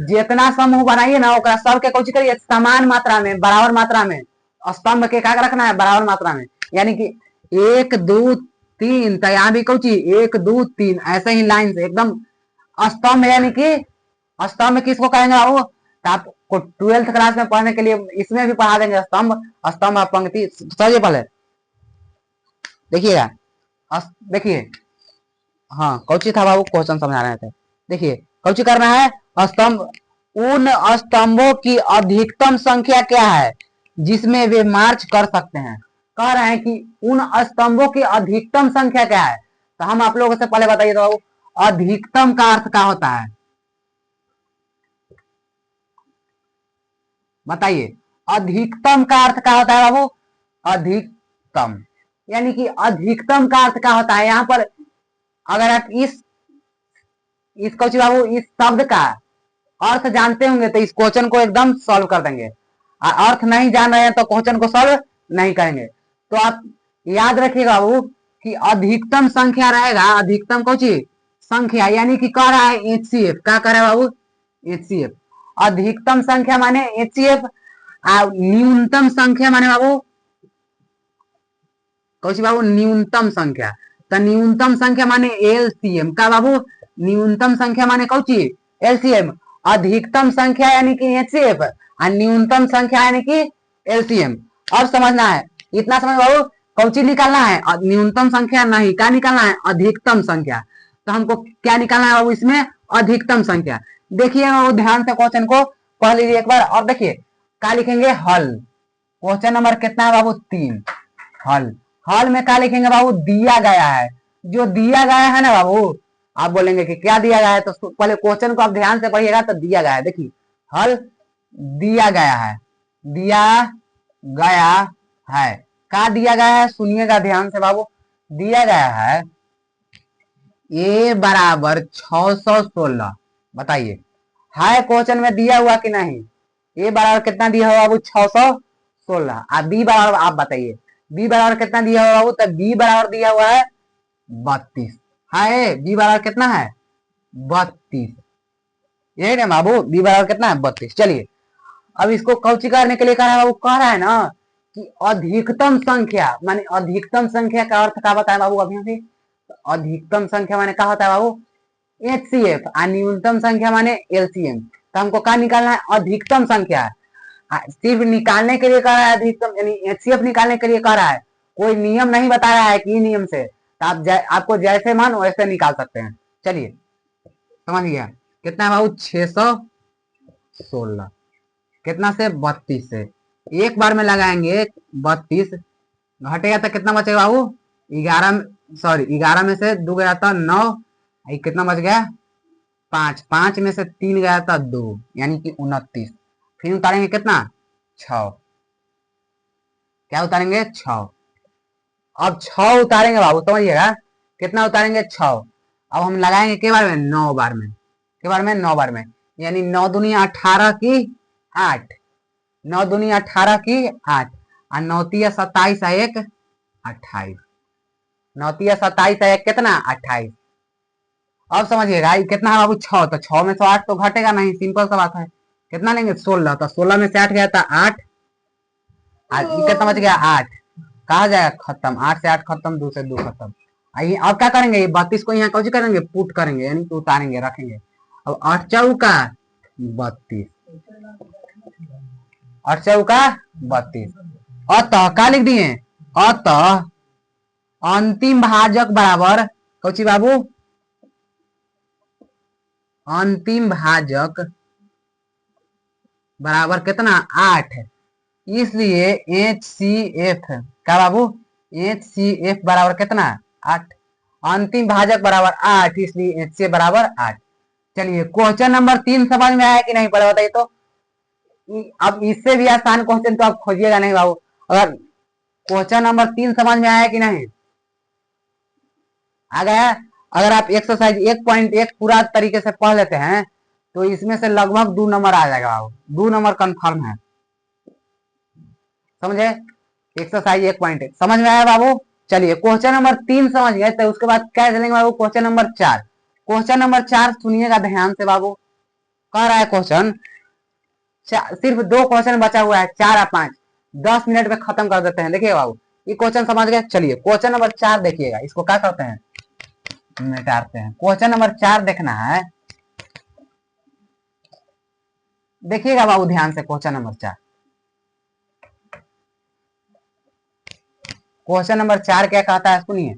जितना समूह बनाइए ना ओकरा सबके कौची करिए? समान मात्रा में, बराबर मात्रा में स्तंभ के क्या रखना है? बराबर मात्रा में, यानी कि 1 2 3, तो यहाँ भी कौची 1 2 3 ऐसे ही लाइन से एकदम स्तंभ, यानी कि स्तंभ किसको कहेंगे बाबू? तो आपको 12th क्लास में पढ़ने के लिए इसमें भी पढ़ा देंगे स्तंभ, स्तंभ पंक्ति। समझिए पहले देखिएगा, देखिए हाँ कौची था बाबू, क्वेश्चन समझा रहे थे। देखिए कौची करना है? स्तंभ, उन स्तंभों की अधिकतम संख्या क्या है जिसमें वे मार्च कर सकते हैं। कह रहे हैं कि उन स्तंभों की अधिकतम संख्या क्या है। तो हम आप लोगों से पहले बताइए तो बाबू, अधिकतम का अर्थ क्या होता है? बताइए अधिकतम का अर्थ क्या होता है बाबू? अधिकतम यानी कि अधिकतम का अर्थ क्या होता है? यहाँ पर अगर आप इस कौची बाबू इस शब्द का अर्थ जानते होंगे तो इस क्वेश्चन को एकदम सॉल्व कर देंगे। अर्थ नहीं जान रहे हैं तो क्वेश्चन को सॉल्व नहीं करेंगे। तो आप याद रखिएगा बाबू कि अधिकतम संख्या रहेगा, अधिकतम कौची संख्या, यानी कि कह रहा है HCF। क्या कह रहा है बाबू? HCF। अधिकतम संख्या माने HCF, न्यूनतम संख्या माने बाबू कौची बाबू? न्यूनतम संख्या। तो न्यूनतम संख्या माने LCM। का बाबू? न्यूनतम संख्या माने कौची? LCM। अधिकतम संख्या यानी कि HCF और न्यूनतम संख्या यानी कि LCM। और समझना है, इतना समझ बाबू। कौची निकालना है? न्यूनतम संख्या नहीं, क्या निकालना है? अधिकतम संख्या। तो हमको क्या निकालना है बाबू इसमें? अधिकतम संख्या। देखिए बाबू ध्यान से क्वेश्चन को पढ़ लीजिए एक बार और देखिए क्या लिखेंगे? हल। क्वेश्चन नंबर कितना है बाबू? 3। हल, हल में क्या लिखेंगे बाबू? दिया गया है। जो दिया गया है ना बाबू, आप बोलेंगे कि क्या दिया गया है, तो पहले क्वेश्चन को आप ध्यान से पढ़िएगा। तो दिया गया है, देखिए हल दिया गया है, दिया गया है। क्या दिया गया है? सुनिएगा ध्यान से बाबू। दिया गया है A बराबर 616। बताइए है क्वेश्चन में दिया हुआ कि नहीं? A बराबर कितना दिया हुआ बाबू? 616। अब B बराबर आप बताइए, B बराबर कितना दिया हुआ बाबू? तो B बराबर दिया हुआ है 32। है B बराबर कितना है? 32। यही ना बाबू, B बराबर कितना है? 32। चलिए अब इसको कौची करने के लिए कह रहा है बाबू? कह रहा है ना कि अधिकतम संख्या माने, अधिकतम संख्या का अर्थ क्या बताए बाबू अभी से? अधिकतम संख्या माने क्या होता है बाबू? HCF। और न्यूनतम संख्या माने LCM। तो हमको क्या निकालना है? अधिकतम संख्या। सिर्फ निकालने के लिए कह रहा है अधिकतम, यानी HCF निकालने के लिए कह रहा है। कोई नियम नहीं बता रहा है कि नियम से, तो आपको जैसे मन वैसे निकाल सकते हैं। चलिए समझ गया कितना है बाबू? 616 कितना से? 32 से। एक बार में लगाएंगे 32, घटेगा तो कितना बचेगा बाबू? 11, सॉरी 11 में से 2 गया था 9, कितना बच गया? 5। 5 में से 3 गया था 2, यानी कि 29। फिर उतारेंगे कितना? 6। क्या उतारेंगे? 6। अब 6 उतारेंगे बाबू, समझिएगा कितना उतारेंगे? 6। अब हम लगाएंगे के बार में? 9 बार में। के बार में? 9 बार में, यानी 9 दूनी 18 की 8, 9 दूनी 18 की 8, और 9 तिया 27 1 28, 9 तिया 27 1 कितना? 28। अब समझिएगा कितना है बाबू? 6। तो 6 में से 8 तो घटेगा नहीं, सिंपल सा बात है। कितना लेंगे? 16। तो 16 में से 8 गया था 8, कितना बच गया? 8। कहा जाएगा? खत्म। 8 से 8 खत्म, 2 से 2 खत्म। आइए अब क्या करेंगे, ये 32 को यहाँ कौन करेंगे, पुट करेंगे, यानी कि उतारेंगे, रखेंगे। अब 8 चौका 32, 8 चौका 32। अतः क्या लिख दिए, अतः अंतिम भाजक बराबर कौची बाबू, अंतिम भाजक बराबर कितना 8। इसलिए HCF क्या बाबू, HCF बराबर कितना 8। अंतिम भाजक बराबर 8, इसलिए HCF बराबर 8। चलिए क्वेश्चन नंबर 3 समझ में आया कि नहीं, पहले बताइए तो। अब इससे भी आसान क्वेश्चन तो आप खोजिएगा नहीं बाबू। अगर क्वेश्चन नंबर 3 समझ में आया कि नहीं, आ गया। अगर आप एक्सरसाइज 1.1 पूरा तरीके से पढ़ लेते हैं तो इसमें से लगभग 2 नंबर आ जाएगा बाबू, 2 नंबर कंफर्म है, समझे। एक्सरसाइज 1.1 समझ में आया बाबू। चलिए क्वेश्चन नंबर 3 समझ गए, तो उसके बाद क्या चलेंगे बाबू, क्वेश्चन नंबर 4। क्वेश्चन नंबर 4 सुनिएगा ध्यान से बाबू। कह रहा है क्वेश्चन, सिर्फ 2 क्वेश्चन बचा हुआ है, 4 और 5, 10 मिनट में खत्म कर देते हैं। देखिए बाबू ये क्वेश्चन समझ गए। चलिए क्वेश्चन नंबर 4 देखिएगा, इसको क्या करते हैं, मिटाते हैं। क्वेश्चन नंबर 4 देखना है, देखिएगा बाबू ध्यान से। क्वेश्चन नंबर 4, क्वेश्चन नंबर 4 क्या कहता है सुनिए।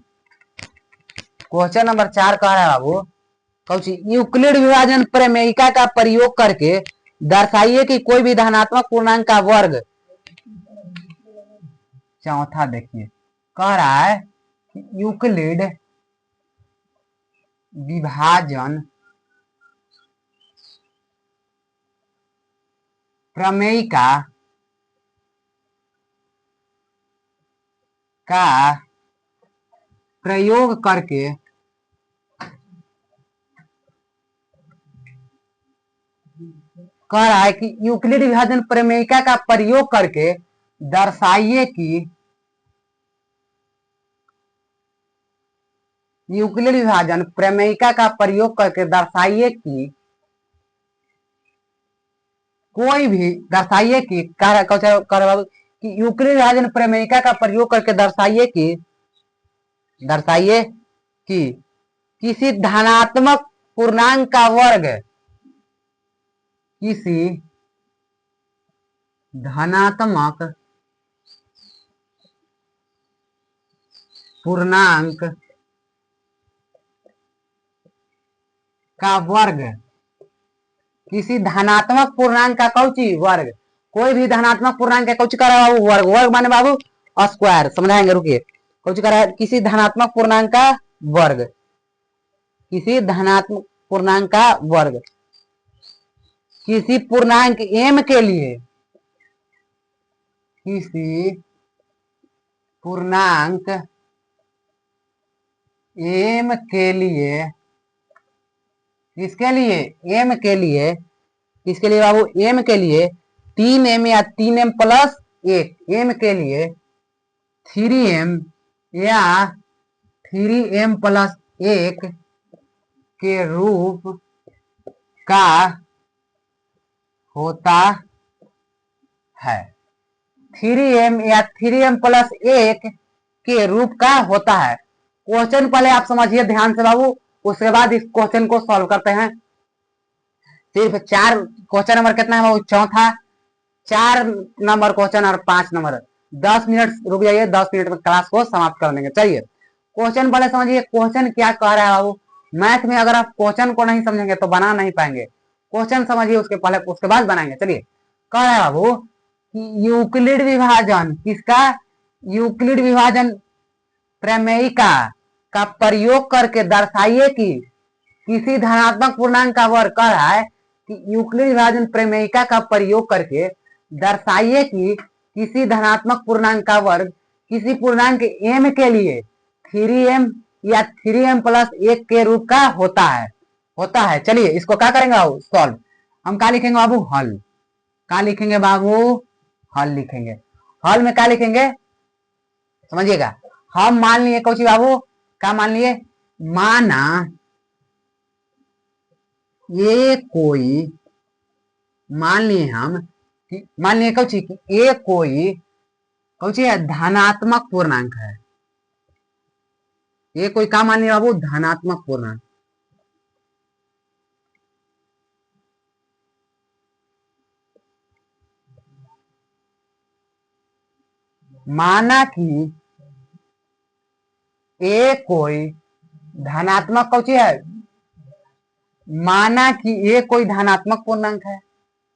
क्वेश्चन नंबर 4 कह रहा है बाबू, कौची, यूक्लिड विभाजन प्रमेयिका का प्रयोग करके दर्शाइए कि कोई भी धनात्मक पूर्णांक का वर्ग। चौथा देखिए, कह रहा है कि यूक्लिड विभाजन प्रमेयिका का प्रयोग करके कह रहा है कि यूक्लिड विभाजन प्रमेयिका का प्रयोग करके दर्शाइए कि यूक्लिड विभाजन प्रमेयिका का प्रयोग करके दर्शाइए कि कोई भी, दर्शाइए कि कि यूक्लिड विभाजन प्रमेयिका का प्रयोग करके दर्शाइए कि किसी धनात्मक पूर्णांक का वर्ग, किसी धनात्मक पूर्णांक का वर्ग, किसी धनात्मक पूर्णांक का कौची वर्ग, कोई भी धनात्मक पूर्णांक का कौची कर रहा है वर्ग, वर्ग माने बाबू स्क्वायर, समझाएंगे रुकिए। कौची कर रहा है, किसी धनात्मक पूर्णांक का वर्ग, किसी धनात्मक पूर्णांक का वर्ग, किसी पूर्णांक m के लिए, किसी पूर्णांक m के लिए, किसके लिए, m के लिए, किसके लिए बाबू, m के लिए 3m या 3m प्लस 1, m के लिए 3m या 3m प्लस 1 के रूप का होता है, 3m या 3m प्लस 1 के रूप का होता है। क्वेश्चन पहले आप समझिए ध्यान से बाबू, उसके बाद इस क्वेश्चन को सॉल्व करते हैं। सिर्फ 4 क्वेश्चन नंबर कितना है बाबू, चौथा, 4 नंबर क्वेश्चन और 5 नंबर। 10 मिनट रुक जाइए, 10 मिनट में क्लास को समाप्त कर देंगे। चलिए क्वेश्चन पहले समझिए, क्वेश्चन क्या कह रहा है बाबू। मैथ में अगर आप क्वेश्चन को नहीं समझेंगे तो बना नहीं पाएंगे, क्वेश्चन समझिए उसके पहले, उसके बाद बनाएंगे। चलिए कह रहा है बाबू कि यूक्लिड विभाजन, किसका, यूक्लिड विभाजन प्रमेयिका का प्रयोग करके दर्शाइए कि किसी धनात्मक पूर्णांक का वर्ग, कह रहा है कि यूक्लिड विभाजन प्रमेयिका का प्रयोग करके दर्शाइए कि किसी धनात्मक पूर्णांक का वर्ग किसी पूर्णांक m के लिए 3m या 3m प्लस 1 के रूप का होता है, होता है। चलिए इसको क्या करेंगे बाबू, सॉल्व। हम क्या लिखेंगे बाबू, हल। क्या लिखेंगे बाबू, हल लिखेंगे। हल में क्या लिखेंगे समझिएगा। हम मान लिए कौची बाबू, क्या मान लिए, माना ये कोई, मान लिए हम, मान लिए कौची कि ये कोई कौची है, धनात्मक पूर्णांक है, ये कोई क्या मान लिया बाबू, धनात्मक पूर्णांक। माना कि ये कोई धनात्मक कौची है, माना कि ये कोई धनात्मक पूर्णांक है।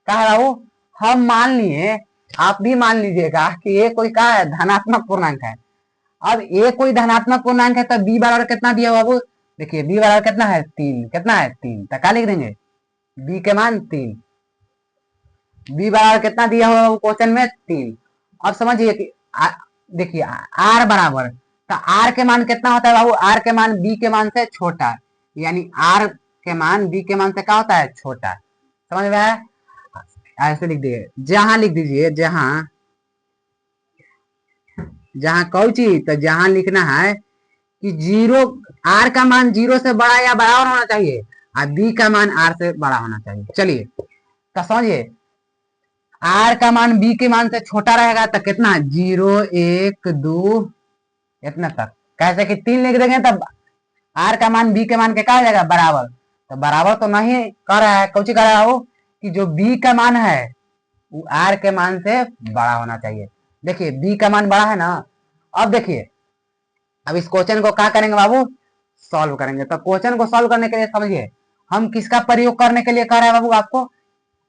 कहा बाबू, हम मान लिए, आप भी मान लीजिएगा कि ये कोई क्या है, धनात्मक पूर्णांक है। अब ये कोई धनात्मक पूर्णांक है तो बी बराबर कितना दिया बाबू, देखिए बी बराबर कितना है, 3। कितना है, 3। तो क्या लिख देंगे, बी के मान 3। बी बराबर कितना दिया हुआ क्वेश्चन में, 3। अब समझिए कि देखिए आर बराबर, तो आर के मान कितना होता है बाबू, आर के मान बी के मान से छोटा, यानी आर के मान बी के मान से क्या होता है, छोटा। समझ में आया, ऐसे लिख दिए, जहां लिख दीजिए, जहां जहां कौची, तो जहां लिखना है कि जीरो, आर का मान 0 से बड़ा या बराबर होना चाहिए और बी का मान आर से बड़ा होना चाहिए। चलिए तो समझिए, आर का मान बी के मान से छोटा रहेगा तो कितना, 0 1 2 इतना तक। कैसे कि 3 लिख देंगे तब आर का मान बी के मान के क्या हो जाएगा, बराबर। तो बराबर तो नहीं कर रहा है, कौची कर रहा है वो, कि जो बी का मान है वो आर के मान से बड़ा होना चाहिए। देखिए बी का मान बड़ा है ना। अब देखिए, अब इस क्वेश्चन को क्या करेंगे बाबू, सॉल्व करेंगे। तो क्वेश्चन को सॉल्व करने के लिए समझिए, हम किसका प्रयोग करने के लिए कह रहे हैं बाबू आपको,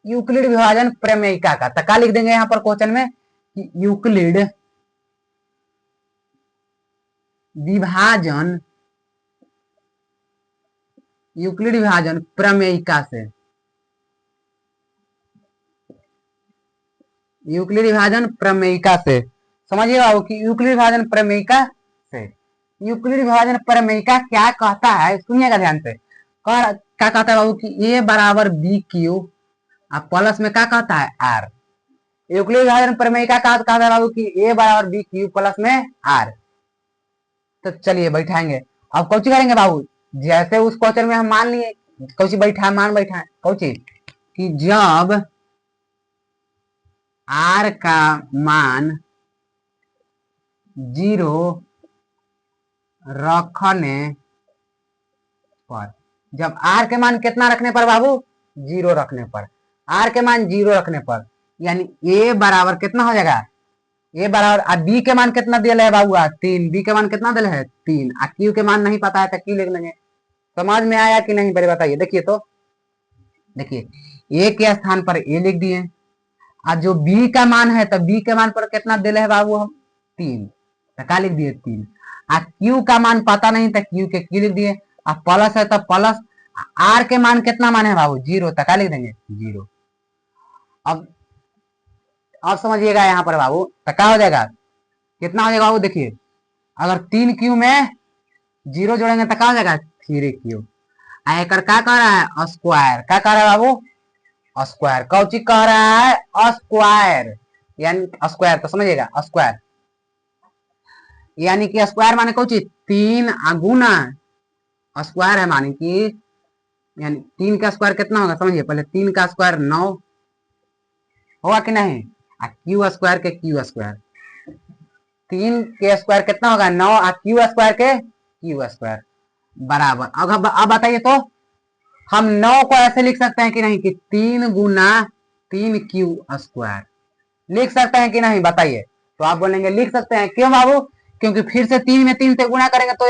यूक्लिड विभाजन प्रमेयिका का। तो क्या लिख देंगे यहाँ पर क्वेश्चन में कि यूक्लिड विभाजन, यूक्लिड विभाजन प्रमेयिका से, यूक्लिड विभाजन प्रमेयिका से। समझिए बाबू कि यूक्लिड विभाजन प्रमेयिका से, यूक्लिड विभाजन प्रमेयिका क्या कहता है, सुनिएगा ध्यान से। क्या कहता है बाबू कि ए बराबर बी क्यू और प्लस में क्या कहता है, आर। यूक्लिड विभाजन प्रमेयिका का कहता है बाबू कि ए बराबर बी क्यू प्लस में आर। तो चलिए बैठाएंगे, अब कौची करेंगे बाबू, जैसे उस क्वेश्चन में हम मान लिए, कौची बैठा मान बैठा कौची, कि जब आर का मान 0 रखने पर, जब आर के मान कितना रखने पर बाबू, 0 रखने पर, आर के मान 0 रखने पर, यानी ए बराबर कितना हो जाएगा, ए बराबर, अब बी के मान कितना दिया है बाबू, 3। बी के मान कितना दिया है, 3। और क्यू के मान नहीं पता है तो क्यू लिख लेंगे। समझ में आया कि नहीं, पहले बताइए। देखिए तो देखिए ए के स्थान पर ए लिख दिए, और जो बी का मान है तो बी के मान पर कितना दिले है बाबू हम, 3। तो क्या लिख दिए, 3। और क्यू का मान पता नहीं तो क्यू के क्यू लिख दिए, और प्लस है तो प्लस। आर के मान कितना मान है बाबू, 0। तो क्या लिख देंगे, 0। अब समझिएगा यहाँ पर बाबू, तो क्या हो जाएगा, कितना हो जाएगा बाबू, देखिए अगर 3 क्यू में 0 जोड़ेंगे तो क्या हो जाएगा, 3 क्यू। एकर क्या कह रहा है, स्क्वायर। क्या कह रहा है बाबू, स्क्वायर। कौची कह रहा है, स्क्वायर, यानी स्क्वायर। तो समझिएगा स्क्वायर, यानी कि स्क्वायर माने कौची, 3 गुना स्क्वायर है, माने कि यानी 3 का स्क्वायर कितना होगा, समझिए पहले 3 का स्क्वायर 9 होगा कि नहीं, क्यू स्क्वायर के क्यू स्क्वायर, 3 के स्क्वायर कितना होगा, 9, और क्यू स्क्वायर के क्यू स्क्वायर बराबर। अब बताइए तो, हम 9 को ऐसे लिख सकते हैं कि नहीं, कि 3 गुना 3 क्यू स्क्वायर लिख सकते हैं कि नहीं, बताइए। तो आप बोलेंगे लिख सकते हैं, क्यों बाबू, क्योंकि फिर से 3 में 3 से गुणा करेंगे तो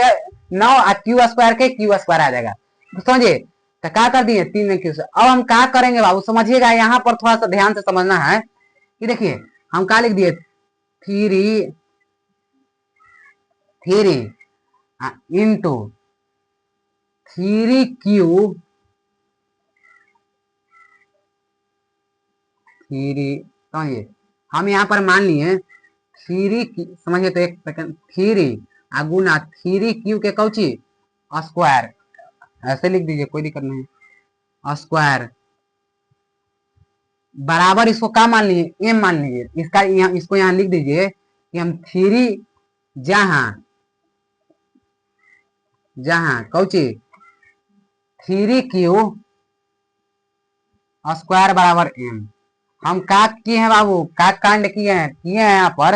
9 और क्यू स्क्वायर के क्यू स्क्वायर आ जाएगा। तो समझिए, तो क्या कर दिए, 3 में क्यू से। अब हम क्या करेंगे बाबू, समझिएगा, यहाँ पर थोड़ा सा ध्यान से समझना है कि देखिए हम क्या लिख दिए, 3 इंटू 3 क्यू 3, समझिए हम यहाँ पर मान लिए 3, समझिए तो एक सेकंड, 3 गुना 3 क्यू के कौची स्क्वायर, ऐसे लिख दीजिए, कोई दिक्कत नहीं, स्क्वायर बराबर, इसको क्या मान लीजिए, एम मान लीजिए, इसको यहाँ लिख दीजिए कि हम 3 जहां जहां कौची 3 क्यू स्क्वायर बराबर एम। हम का किए हैं बाबू, का कांड किए हैं यहाँ पर,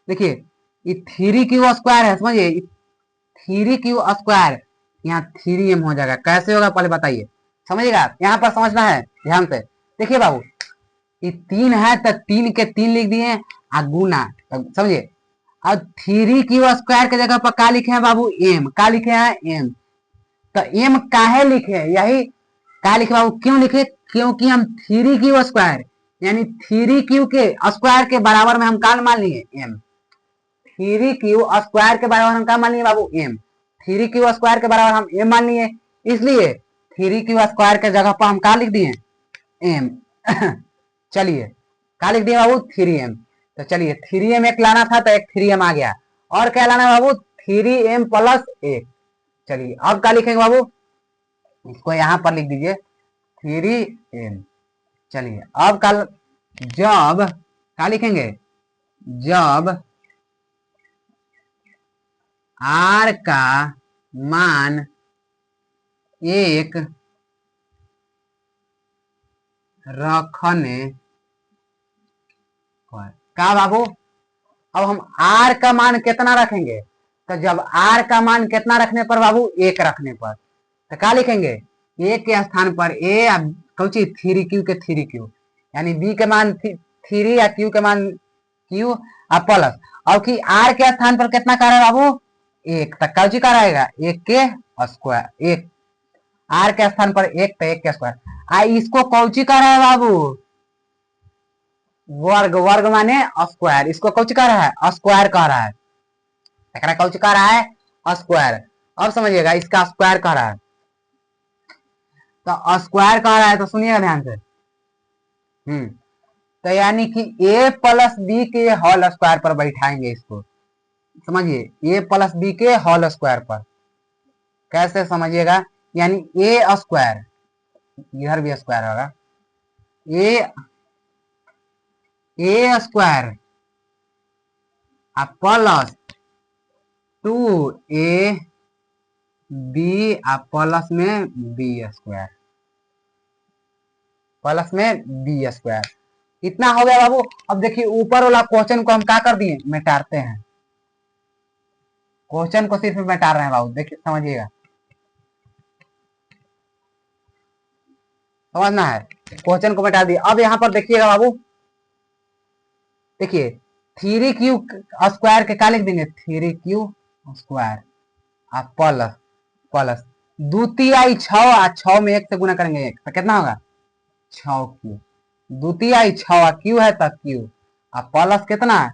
देखिए ये 3 क्यू स्क्वायर है, समझिए 3 क्यू स्क्वायर, यहाँ 3m हो जाएगा। कैसे होगा पहले बताइए, समझिएगा आप, यहाँ पर समझना है ध्यान से। देखिए बाबू, ये 3 है तो 3 के 3 लिख दिए आ गुना, समझिए। अब 3 क्यू स्क्वायर के जगह पर क्या लिखे हैं बाबू, एम। क्या लिखे हैं, एम। तो एम काहे लिखे, यही क्या लिखे बाबू, क्यों लिखे, क्योंकि हम 3 क्यू स्क्वायर यानी 3 क्यू के स्क्वायर के बराबर में हम क्या मान लिए, एम। 3 क्यू स्क्वायर के बराबर हम क्या मान लिए बाबू, एम। 3 क्यू स्क्वायर के बराबर हम एम मान लिए, इसलिए 3 क्यू स्क्वायर के जगह पर हम क्या लिख दिए, एम। चलिए क्या लिख दिया बाबू, 3m। तो चलिए 3m एक लाना था तो एक 3m आ गया, और क्या लाना बाबू, 3m प्लस 1। चलिए अब क्या लिखेंगे बाबू, इसको यहां पर लिख दीजिए 3m। चलिए अब कल जब क्या लिखेंगे, जब r का मान 1 रखने पर, क्या बाबू, अब हम r का मान कितना रखेंगे, तो जब r का मान कितना रखने पर बाबू, 1 रखने पर, तो क्या लिखेंगे, a के स्थान पर a, कौची 3q के 3q, यानी b के मान 3 या q के मान q और प्लस, अब कि r के स्थान पर कितना कर रहा है बाबू, 1, तो कौची का रहेगा, 1 के स्क्वायर, 1 r के स्थान पर 1 तो 1 के स्क्वायर। इसको कौची का रहा है बाबू, वर्ग, वर्ग माने स्क्वायर, इसको कौच कह रहा है, स्क्वायर कह रहा है, कौच कह रहा है, स्क्वायर। अब समझिएगा, इसका स्क्वायर कह रहा है, तो स्क्वायर कह रहा है तो सुनिएगा ध्यान से। तो यानी कि a प्लस बी के होल स्क्वायर पर बैठाएंगे इसको, समझिए, a प्लस बी के होल स्क्वायर पर। कैसे समझिएगा, यानी a स्क्वायर, इधर भी स्क्वायर होगा, ए स्क्वायर प्लस 2ab प्लस में बी स्क्वायर, प्लस में बी स्क्वायर, इतना हो गया बाबू। अब देखिए ऊपर वाला क्वेश्चन को हम क्या कर दिए, मिटाते हैं, क्वेश्चन को सिर्फ मिटा रहे हैं बाबू, देखिए समझिएगा, समझना है, क्वेश्चन को मिटा दिए। अब यहाँ पर देखिएगा बाबू, देखिए 3 क्यू स्क्वायर के क्या लिख देंगे, 3 क्यू स्क्वायर प्लस प्लस द्वितीय 6 6 में 1 से गुना करेंगे 1, तो कितना होगा 6q, द्वितीय 6 क्यू है तो क्यू, प्लस कितना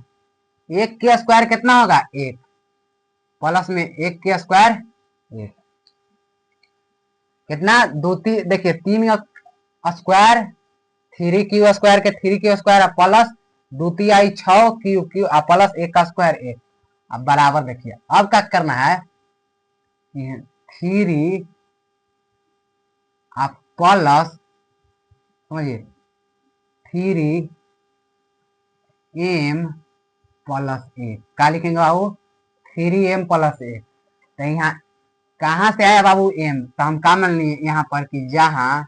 1 के स्क्वायर कितना होगा 1, प्लस में 1 के स्क्वायर 1, कितना द्वितीय, देखिए 3 स्क्वायर 3 क्यू स्क्वायर के 3 क्यू स्क्वायर प्लस द्वितीय 6 क्यू क्यू प्लस 1 का स्क्वायर 1। अब बराबर देखिए, अब क्या करना है, 3 प्लस, समझिए 3m प्लस 1, क्या लिखेंगे बाबू, 3m प्लस 1। तो यहाँ कहाँ से आया बाबू m, तो हम क्या मान लिए यहाँ पर कि जहां